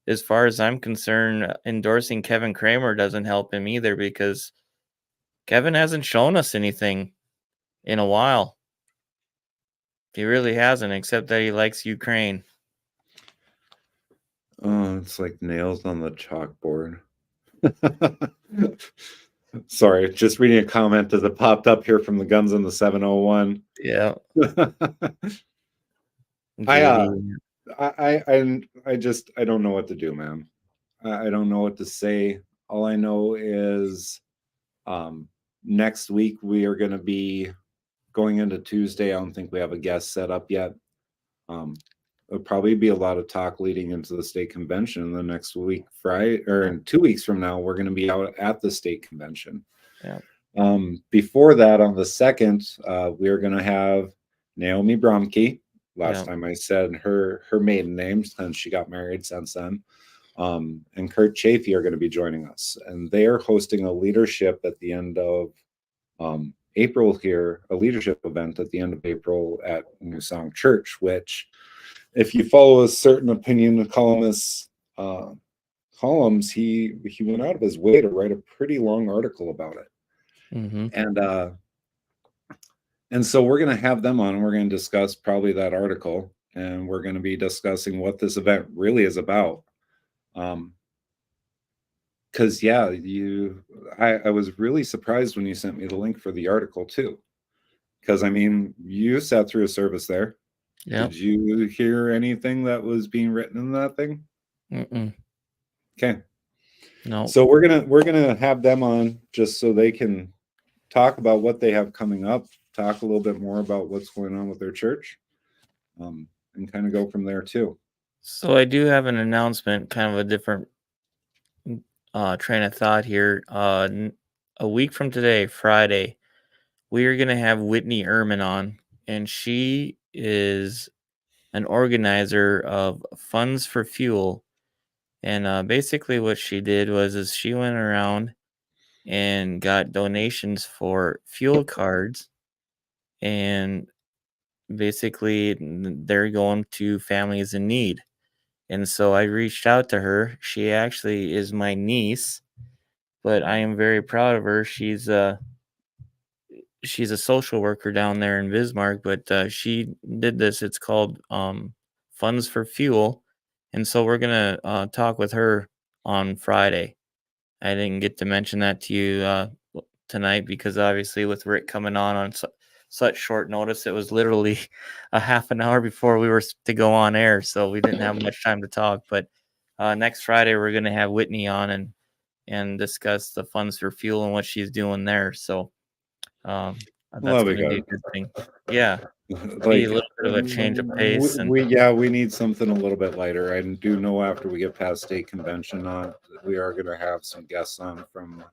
as far as I'm concerned, endorsing Kevin Kramer doesn't help him either, because Kevin hasn't shown us anything in a while. He really hasn't, except that he likes Ukraine. Oh, it's like nails on the chalkboard. Sorry, just reading a comment as it popped up here from the Guns in the 701. Yeah. I don't know what to do, man. I don't know what to say. All I know is next week we are going to be going into Tuesday. I don't think we have a guest set up yet. There'll probably be a lot of talk leading into the state convention. The next week, Friday, or in 2 weeks from now, we're going to be out at the state convention. Yeah. Before that, on the 2nd, we are going to have Naomi Bromke. Last time I said her maiden name, since she got married since then. And Kurt Chafee are going to be joining us. And they are hosting a leadership at the end of April here, a leadership event at the end of April at New Song Church, which, if you follow a certain opinion columnist's columns, he went out of his way to write a pretty long article about it. Mm-hmm. And so we're going to have them on, and we're going to discuss probably that article, and we're going to be discussing what this event really is about. Because I was really surprised when you sent me the link for the article too. Because I mean, you sat through a service there. Yeah. Did you hear anything that was being written in that thing? Mm-mm. Okay. No. So we're gonna have them on just so they can talk about what they have coming up, talk a little bit more about what's going on with their church, and kind of go from there too. So I do have an announcement, kind of a different train of thought here. A week from today, Friday, we are going to have Whitney Ehrman on, and she is an organizer of Funds for Fuel. And basically what she did was she went around and got donations for fuel cards, and basically they're going to families in need. And so I reached out to her. She actually is my niece, but I am very proud of her. She's a social worker down there in Bismarck, but she did this. It's called Funds for Fuel. And so we're going to talk with her on Friday. I didn't get to mention that to you tonight because obviously with Rick coming on such short notice, it was literally a half an hour before we were to go on air. So we didn't have much time to talk. But next Friday, we're going to have Whitney on and discuss the Funds for Fuel and what she's doing there. So that's going to be a good thing. Yeah. Like, be a little bit of a change of pace. We need something a little bit lighter. I do know after we get past state convention we are going to have some guests on from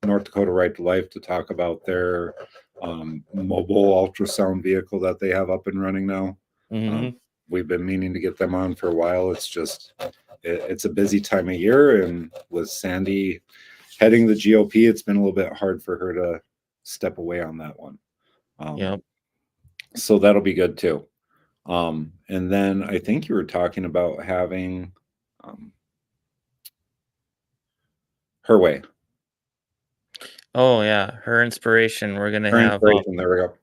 North Dakota Right to Life to talk about their mobile ultrasound vehicle that they have up and running now. Mm-hmm. We've been meaning to get them on for a while. It's just it's a busy time of year, and with Sandy heading the GOP, it's been a little bit hard for her to step away on that one. Yep. So that'll be good too. And then I think you were talking about having Her Way. Oh yeah, her inspiration. We're gonna Her have inspiration. There we go.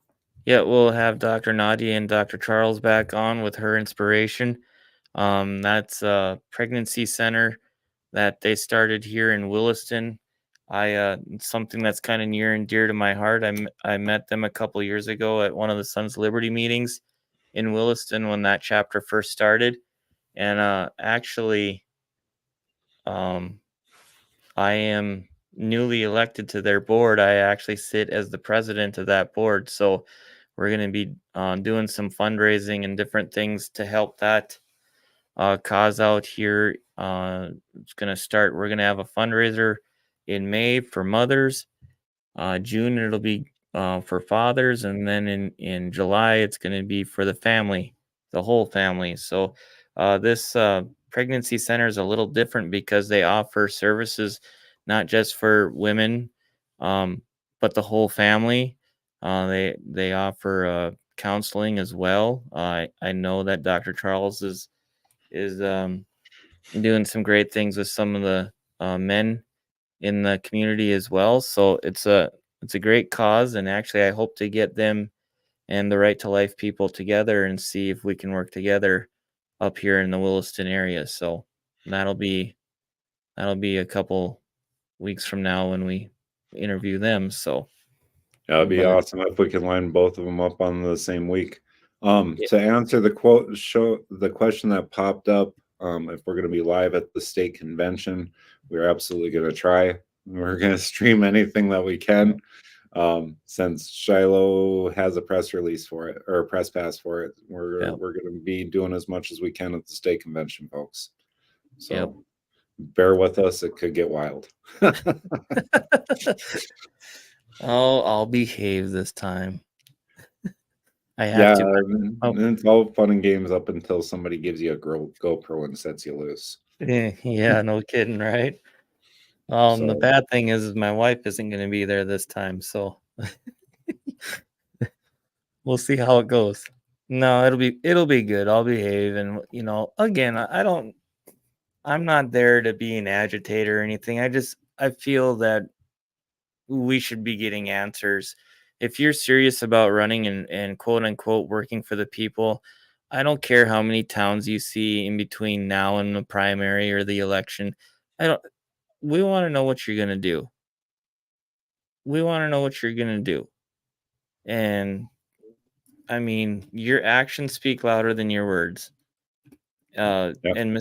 yeah, we'll have Dr. Nadia and Dr. Charles back on with her inspiration. That's a pregnancy center that they started here in Williston. It's something that's kind of near and dear to my heart. I met them a couple years ago at one of the Sons of Liberty meetings in Williston when that chapter first started, and actually, I am newly elected to their board. I actually sit as the president of that board, so we're going to be doing some fundraising and different things to help that cause out here. It's going to start. We're going to have a fundraiser in May for mothers. June it'll be for fathers, and then in July it's going to be for the family, the whole family. So this pregnancy center is a little different because they offer services not just for women, but the whole family. They offer counseling as well. I know that Dr. Charles is doing some great things with some of the men in the community as well. So it's a great cause, and actually I hope to get them and the Right to Life people together and see if we can work together up here in the Williston area. So that'll be a couple weeks from now when we interview them. So That'd be but awesome if we can line both of them up on the same week. yeah, To answer the question that popped up, if we're going to be live at the state convention, we're absolutely going to try. We're going to stream anything that we can. Since Shiloh has a press release for it or a press pass for it, we're yeah, going to be doing as much as we can at the state convention, folks. So yep. bear with us; it could get wild. I'll behave this time. I have Yeah, to. Oh, it's all fun and games up until somebody gives you a GoPro and sets you loose. yeah, no kidding, right? The So bad thing is my wife isn't going to be there this time, so we'll see how it goes. No, it'll be good. I'll behave, and again, I'm not there to be an agitator or anything. I feel that we should be getting answers. If you're serious about running and quote unquote working for the people, I don't care how many towns you see in between now and the primary or the election. I don't We want to know what you're going to do. We want to know what you're going to do. And I mean, your actions speak louder than your words. yeah. And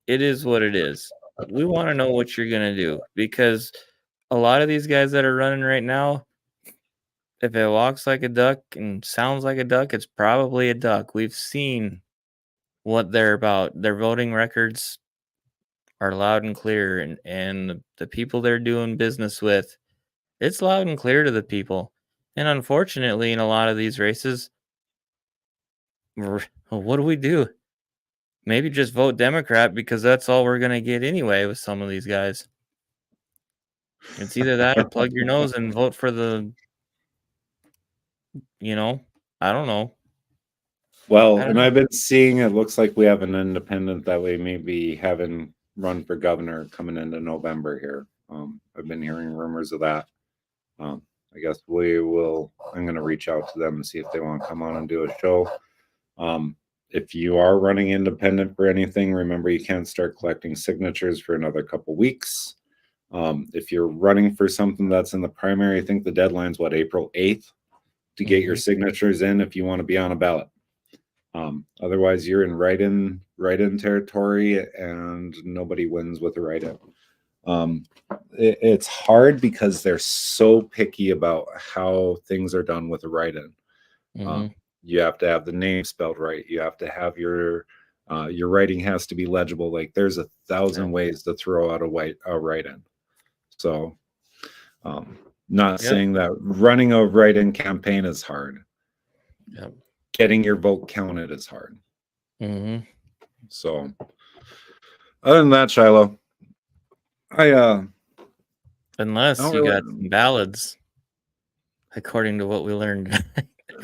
it is what it is. We want to know what you're going to do because a lot of these guys that are running right now, if it walks like a duck and sounds like a duck, it's probably a duck. We've seen what they're about. Their voting records are loud and clear, and the people they're doing business with, it's loud and clear to the people. And unfortunately, in a lot of these races, what do we do? Maybe just vote Democrat because that's all we're going to get anyway with some of these guys. It's either that or plug your nose and vote for I don't know. Well, I don't and know. I've been seeing it looks like we have an independent that we may be having run for governor coming into November here. I've been hearing rumors of that. I guess I'm going to reach out to them and see if they want to come on and do a show. If you are running independent for anything, remember you can't start collecting signatures for another couple weeks. If you're running for something that's in the primary, I think the deadline's April 8th to get your signatures in if you want to be on a ballot. Otherwise, you're in write-in territory, and nobody wins with a write-in. It's hard because they're so picky about how things are done with a write-in. You have to have the name spelled right. You have to have your writing has to be legible. Like there's 1,000 ways to throw out a write-in. So, not saying that running a write-in campaign is hard. Yep. Getting your vote counted is hard. Mm-hmm. So, other than that, Shiloh, Unless don't you really- got some ballads, according to what we learned.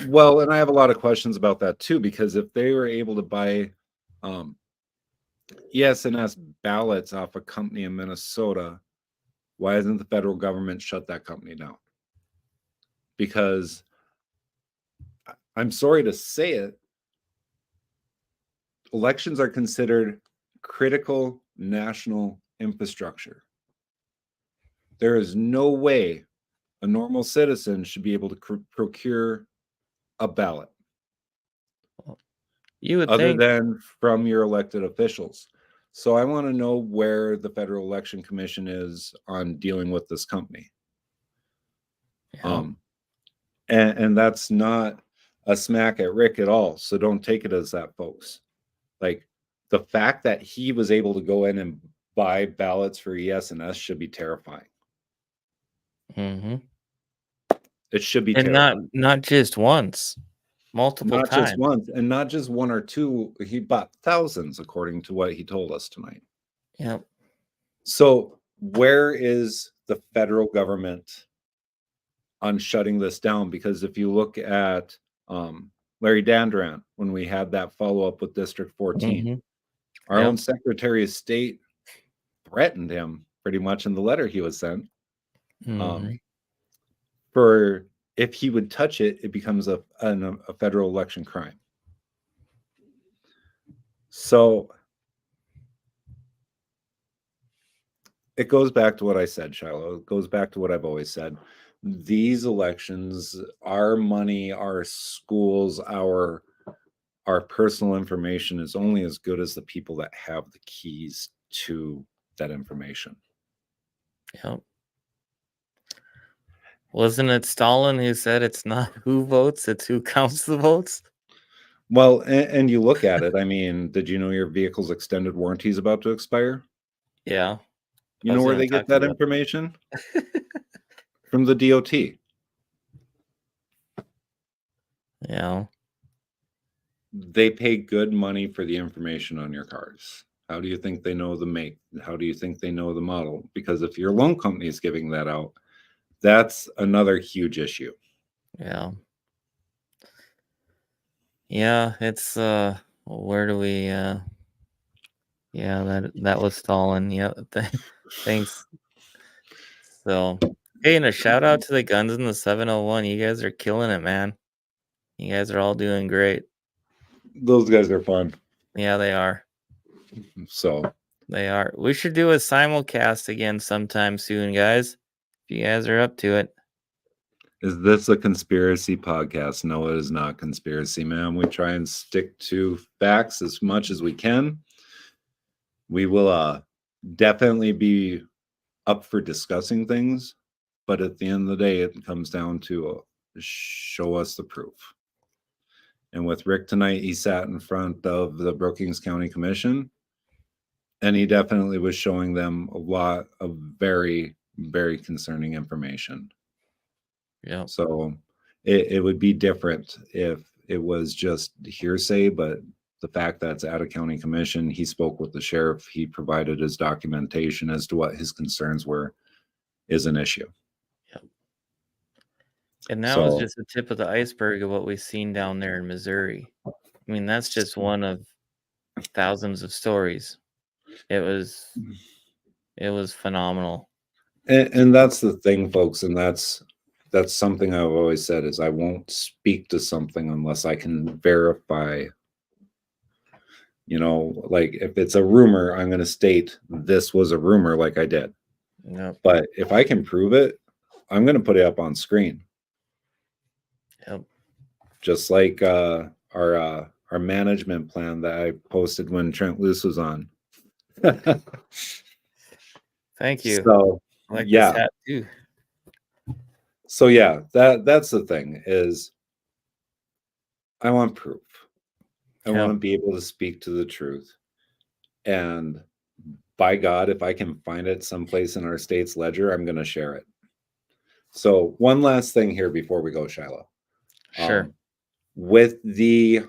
Well, and I have a lot of questions about that too, because if they were able to buy ES&S ballots off a company in Minnesota, why hasn't the federal government shut that company down? Because I'm sorry to say it, elections are considered critical national infrastructure. There is no way a normal citizen should be able to procure a ballot You would other think, than from your elected officials. So I want to know where the Federal Election Commission is on dealing with this company. yeah, And that's not a smack at Rick at all. So don't take it as that, folks. Like, the fact that he was able to go in and buy ballots for ES&S should be terrifying. hmm It should be and terrifying. not just once, multiple Not just times. once, and not just one or two. He bought thousands, according to what he told us tonight. Yep. So where is the federal government on shutting this down? Because if you look at Larry Dandran, when we had that follow-up with District 14, hmm our Yep. own Secretary of State threatened him pretty much in the letter he was sent. hmm For if he would touch it, it becomes a federal election crime. So it goes back to what I said, Shiloh. It goes back to what I've always said. These elections, our money, our schools, our personal information is only as good as the people that have the keys to that information. Yep. Wasn't it Stalin who said it's not who votes, it's who counts the votes? Well, and you look at it. I mean, did you know your vehicle's extended warranty is about to expire? Yeah. You I know was where gonna they get talk that about information? From the DOT. Yeah. They pay good money for the information on your cars. How do you think they know the make? How do you think they know the model? Because if your loan company is giving that out, that's another huge issue. Yeah. Yeah, it's where do we yeah, that was Stalin. Yeah. Thanks. So, hey, and a shout out to the guns in the 701. You guys are killing it, man. You guys are all doing great. Those guys are fun. Yeah, they are. So They are. We should do a simulcast again sometime soon, guys. If you guys are up to it. is this a conspiracy podcast? No, it is not conspiracy, man. We try and stick to facts as much as we can. We will definitely be up for discussing things, but at the end of the day, it comes down to show us the proof. And with Rick tonight, he sat in front of the Brookings County Commission, and he definitely was showing them a lot of very, very concerning information. Yeah. So it would be different if it was just hearsay, but the fact that it's at a county commission, he spoke with the sheriff, he provided his documentation as to what his concerns were, is an issue. And that was So just the tip of the iceberg of what we've seen down there in Missouri. I mean, that's just one of thousands of stories. It was phenomenal. and that's the thing, folks, and that's something I've always said is I won't speak to something unless I can verify. You know, like if it's a rumor, I'm going to state this was a rumor like I did. Yep. But if I can prove it, I'm going to put it up on screen. Yep. Just like our management plan that I posted when Trent Luce was on. Thank you. So I like yeah. this hat too. So yeah, that's the thing is I want proof. I want to be able to speak to the truth. And by God, if I can find it someplace in our state's ledger, I'm going to share it. So one last thing here before we go, Shiloh. Sure. With the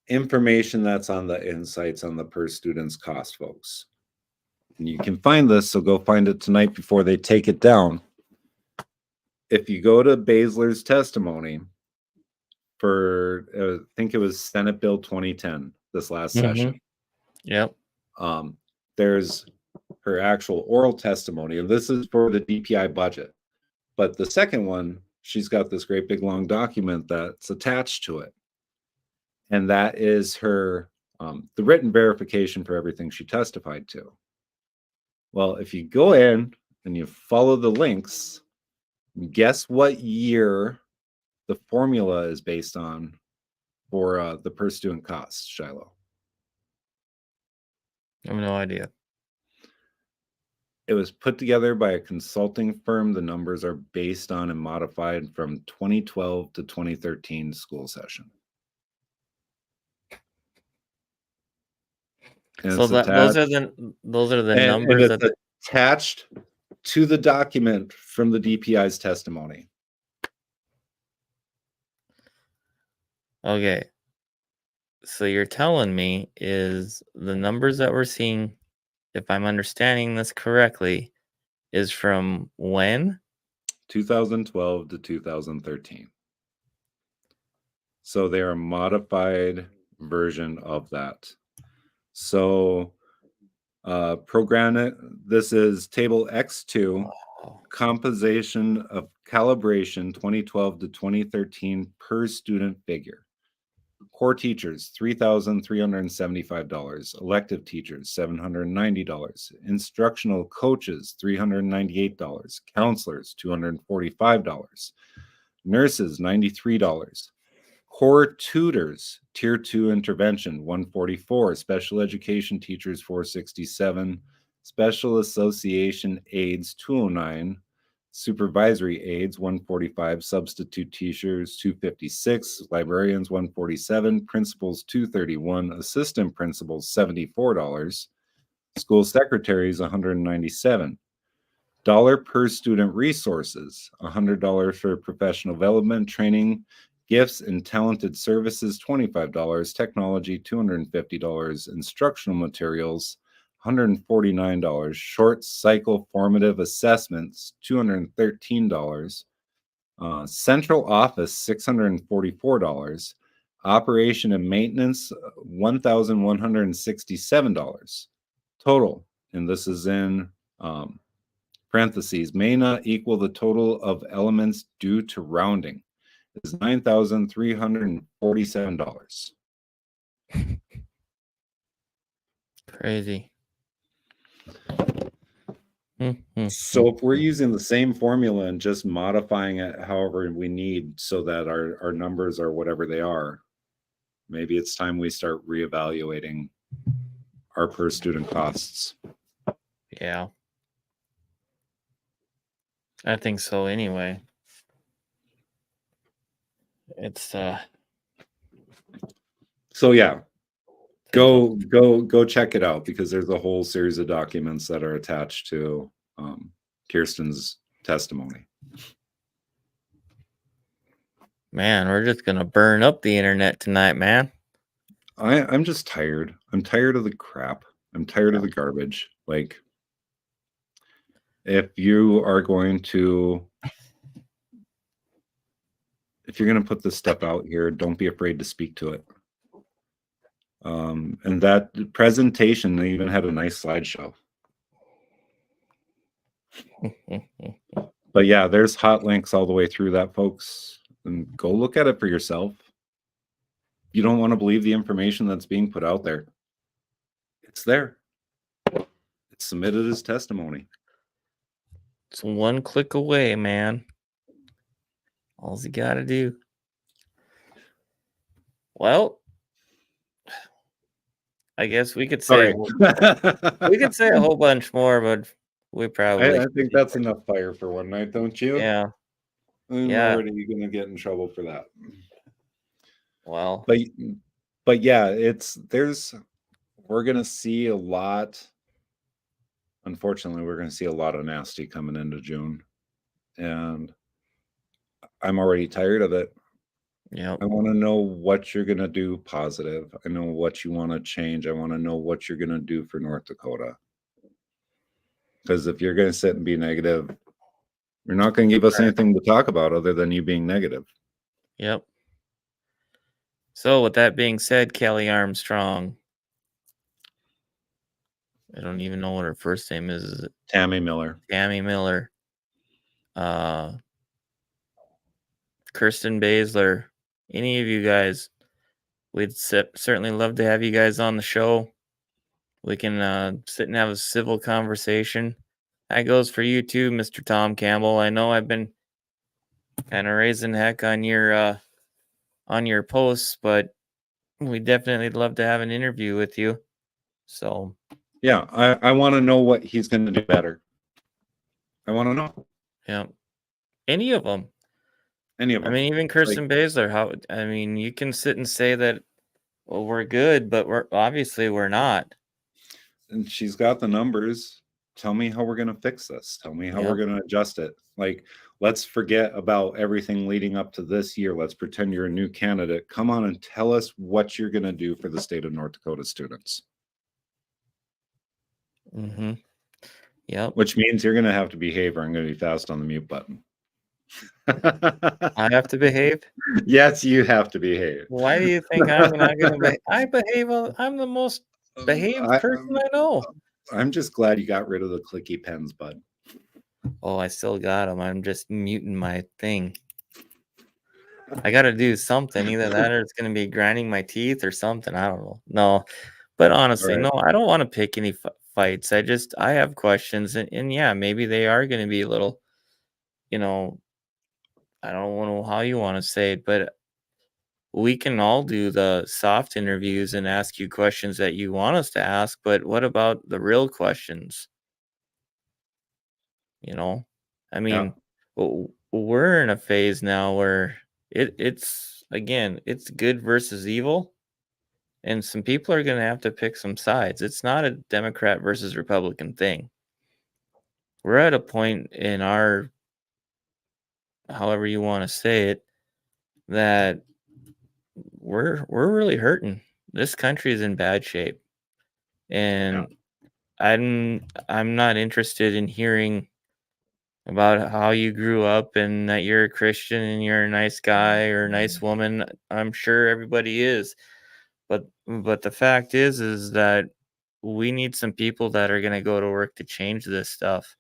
information that's on the insights on the per student's cost, folks. And you can find this, so go find it tonight before they take it down. If you go to Baszler's testimony, for I think it was Senate Bill 2010 this last session. Yep. There's her actual oral testimony, and this is for the DPI budget. But the second one, she's got this great big long document that's attached to it. And that is her, the written verification for everything she testified to. Well, if you go in and you follow the links, guess what year the formula is based on for the per student costs, Shiloh? I have no idea. It was put together by a consulting firm. The numbers are based on and modified from 2012 to 2013 school session. And So it's that those are the and numbers it's that attached to the document from the DPI's testimony. okay. So you're telling me is the numbers that we're seeing, if I'm understanding this correctly, is from when? 2012 to 2013. So they are a modified version of that. So this is table X2, composition of calibration 2012 to 2013 per student figure. Core teachers, $3,375. Elective teachers, $790. Instructional coaches, $398. Counselors, $245. Nurses, $93. Core tutors, tier 2 intervention, $144. Special education teachers, $467. Special association aides, $209. Supervisory aides, $145. Substitute teachers, $256. Librarians, $147. Principals, $231. Assistant principals, $74. School secretaries, $197. Dollar per student resources, $100 for professional development, training, gifts, and talented services, $25. Technology, $250. Instructional materials, $149. Short cycle formative assessments, $213. Central office, $644. Operation and maintenance, $1,167. Total, and this is in parentheses, may not equal the total of elements due to rounding, is $9,347. Crazy. So if we're using the same formula and just modifying it however we need so that our numbers are whatever they are, maybe it's time we start reevaluating our per student costs. Yeah. I think so anyway. It's So yeah, go check it out, because there's a whole series of documents that are attached to Kirsten's testimony. man, we're just gonna burn up the internet tonight, man. I'm just tired. I'm tired of the crap. I'm tired of the garbage. Like, if you're going to put this stuff out here, don't be afraid to speak to it. And that presentation, they even had a nice slideshow. But yeah, there's hot links all the way through that, folks. And go look at it for yourself. You don't want to believe the information that's being put out there. It's there. It's submitted as testimony. It's one click away, man. All you gotta do. Well, I guess we could say we could say a whole bunch more, but we probably I think that's enough fire for one night, don't you? yeah. I'm Yeah. already gonna get in trouble for that. Well, But yeah, we're gonna see a lot. Unfortunately, we're gonna see a lot of nasty coming into June, and I'm already tired of it. yeah. I want to know what you're gonna do positive. I know what you want to change. I want to know what you're gonna do for North Dakota. Because if you're gonna sit and be negative, you're not gonna give us anything to talk about other than you being negative. Yep. So with that being said, Kelly Armstrong, I don't even know what her first name is. Is it Tammy Miller. Tammy Miller? Kirsten Baszler, any of you guys, we'd certainly love to have you guys on the show. We can sit and have a civil conversation. That goes for you too, Mr. Tom Campbell. I know I've been kind of raising heck on your posts, but we definitely love to have an interview with you. So Yeah, I want to know what he's going to do better. I want to know yeah, any of them. any of I them. mean, even Kirsten Baszler. I mean, you can sit and say that, well, we're good, but we're not. And she's got the numbers. Tell me how we're going to fix this. Tell me how we're Yep. going to adjust it. Like, let's forget about everything leading up to this year. Let's pretend you're a new candidate. Come on and tell us what you're going to do for the state of North Dakota students. Mm-hmm. Yep. Which means you're going to have to behave, or I'm going to be fast on the mute button. I have to behave. Yes, you have to behave. Why do you think I'm not going to behave? I behave. I'm the most behaved person I know. I'm just glad you got rid of the clicky pens, bud. Oh, I still got them. I'm just muting my thing. I got to do something. Either that or it's going to be grinding my teeth or something. I don't know. No, but honestly, All right. no, I don't want to pick any fights. I have questions. And yeah, maybe they are going to be a little, I don't know how you want to say it, but we can all do the soft interviews and ask you questions that you want us to ask. But what about the real questions? I mean, we're in a phase now where it's again, it's good versus evil, and some people are going to have to pick some sides. It's not a Democrat versus Republican thing. We're at a point in our, however you want to say it, that we're really hurting. This country is in bad shape, and I'm not interested in hearing about how you grew up and that you're a Christian and you're a nice guy or a nice woman. I'm sure everybody is. But the fact is that we need some people that are going to go to work to change this stuff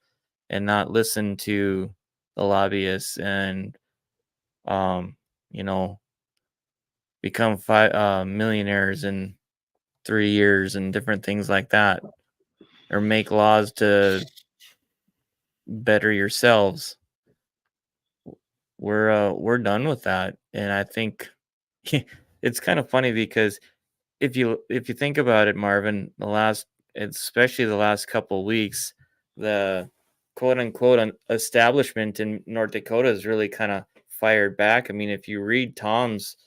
and not listen to the lobbyists and you know, become millionaires in 3 years and different things like that, or make laws to better yourselves. We're done with that, and I think it's kind of funny because if you think about it, Marvin, especially the last couple of weeks, the quote unquote establishment in North Dakota has really kind of fired back. I mean, if you read Tom's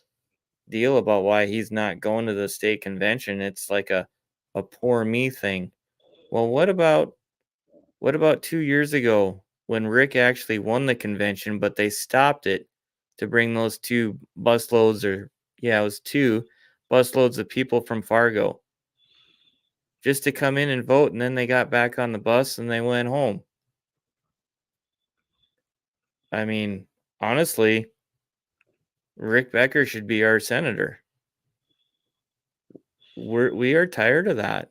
deal about why he's not going to the state convention, it's like a poor me thing. Well, what about 2 years ago when Rick actually won the convention, but they stopped it to bring those two busloads, or yeah, it was two busloads of people from Fargo just to come in and vote, and then they got back on the bus and they went home. I mean, honestly, Rick Becker should be our senator. We are tired of that.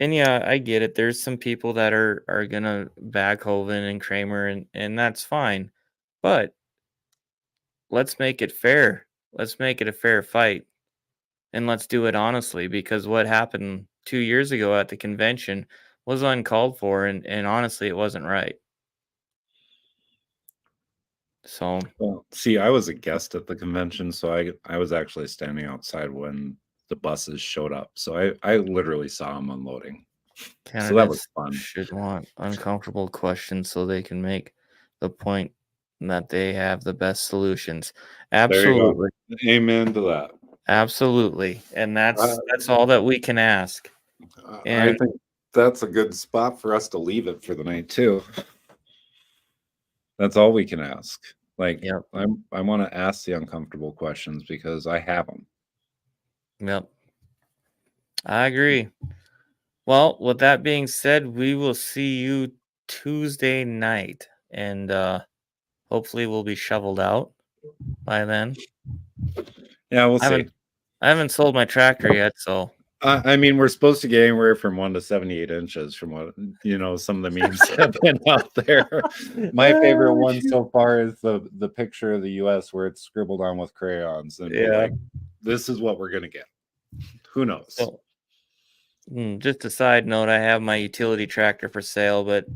And yeah, I get it. There's some people that are gonna back Hoven and Kramer, and that's fine. But let's make it fair. Let's make it a fair fight. And let's do it honestly, because what happened 2 years ago at the convention was uncalled for, and honestly, it wasn't right. So Well, see, I was a guest at the convention, so I was actually standing outside when the buses showed up. So I literally saw them unloading. So that was candidates fun. should want uncomfortable questions so they can make the point that they have the best solutions. There you go. Absolutely. Amen to that. Absolutely. And that's all that we can ask. I And think that's a good spot for us to leave it for the night too. That's all we can ask. Like, Yep. I want to ask the uncomfortable questions because I have them. Yep. I agree. Well, with that being said, we will see you Tuesday night, and hopefully we'll be shoveled out by then. Yeah, we'll I see. haven't sold my tractor yet, so I mean, we're supposed to get anywhere from 1 to 78 inches from what, some of the memes have been out there. My favorite Oh, one shoot. so far is the picture of the US where it's scribbled on with crayons and be Yeah. like, this is what we're gonna get. Who knows? So, just a side note, I have my utility tractor for sale, but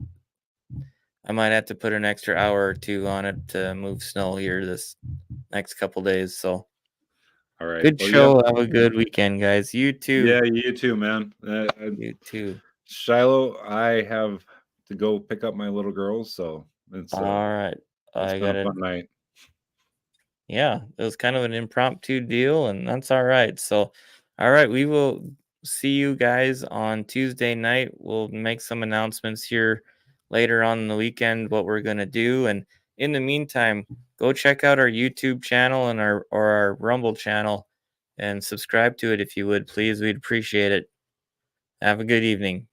I might have to put an extra hour or two on it to move snow here this next couple days. So All right. good Well, show. Have a good weekend, guys. You too. yeah, you too, man. You too. Shiloh, I have to go pick up my little girls, so it's All right. it's I been a gotta. fun night. Yeah, it was kind of an impromptu deal, and that's all right. So, all right, we will see you guys on Tuesday night. We'll make some announcements here later on in the weekend what we're gonna do, and in the meantime, go check out our YouTube channel and our Rumble channel, and subscribe to it if you would, please. We'd appreciate it. Have a good evening.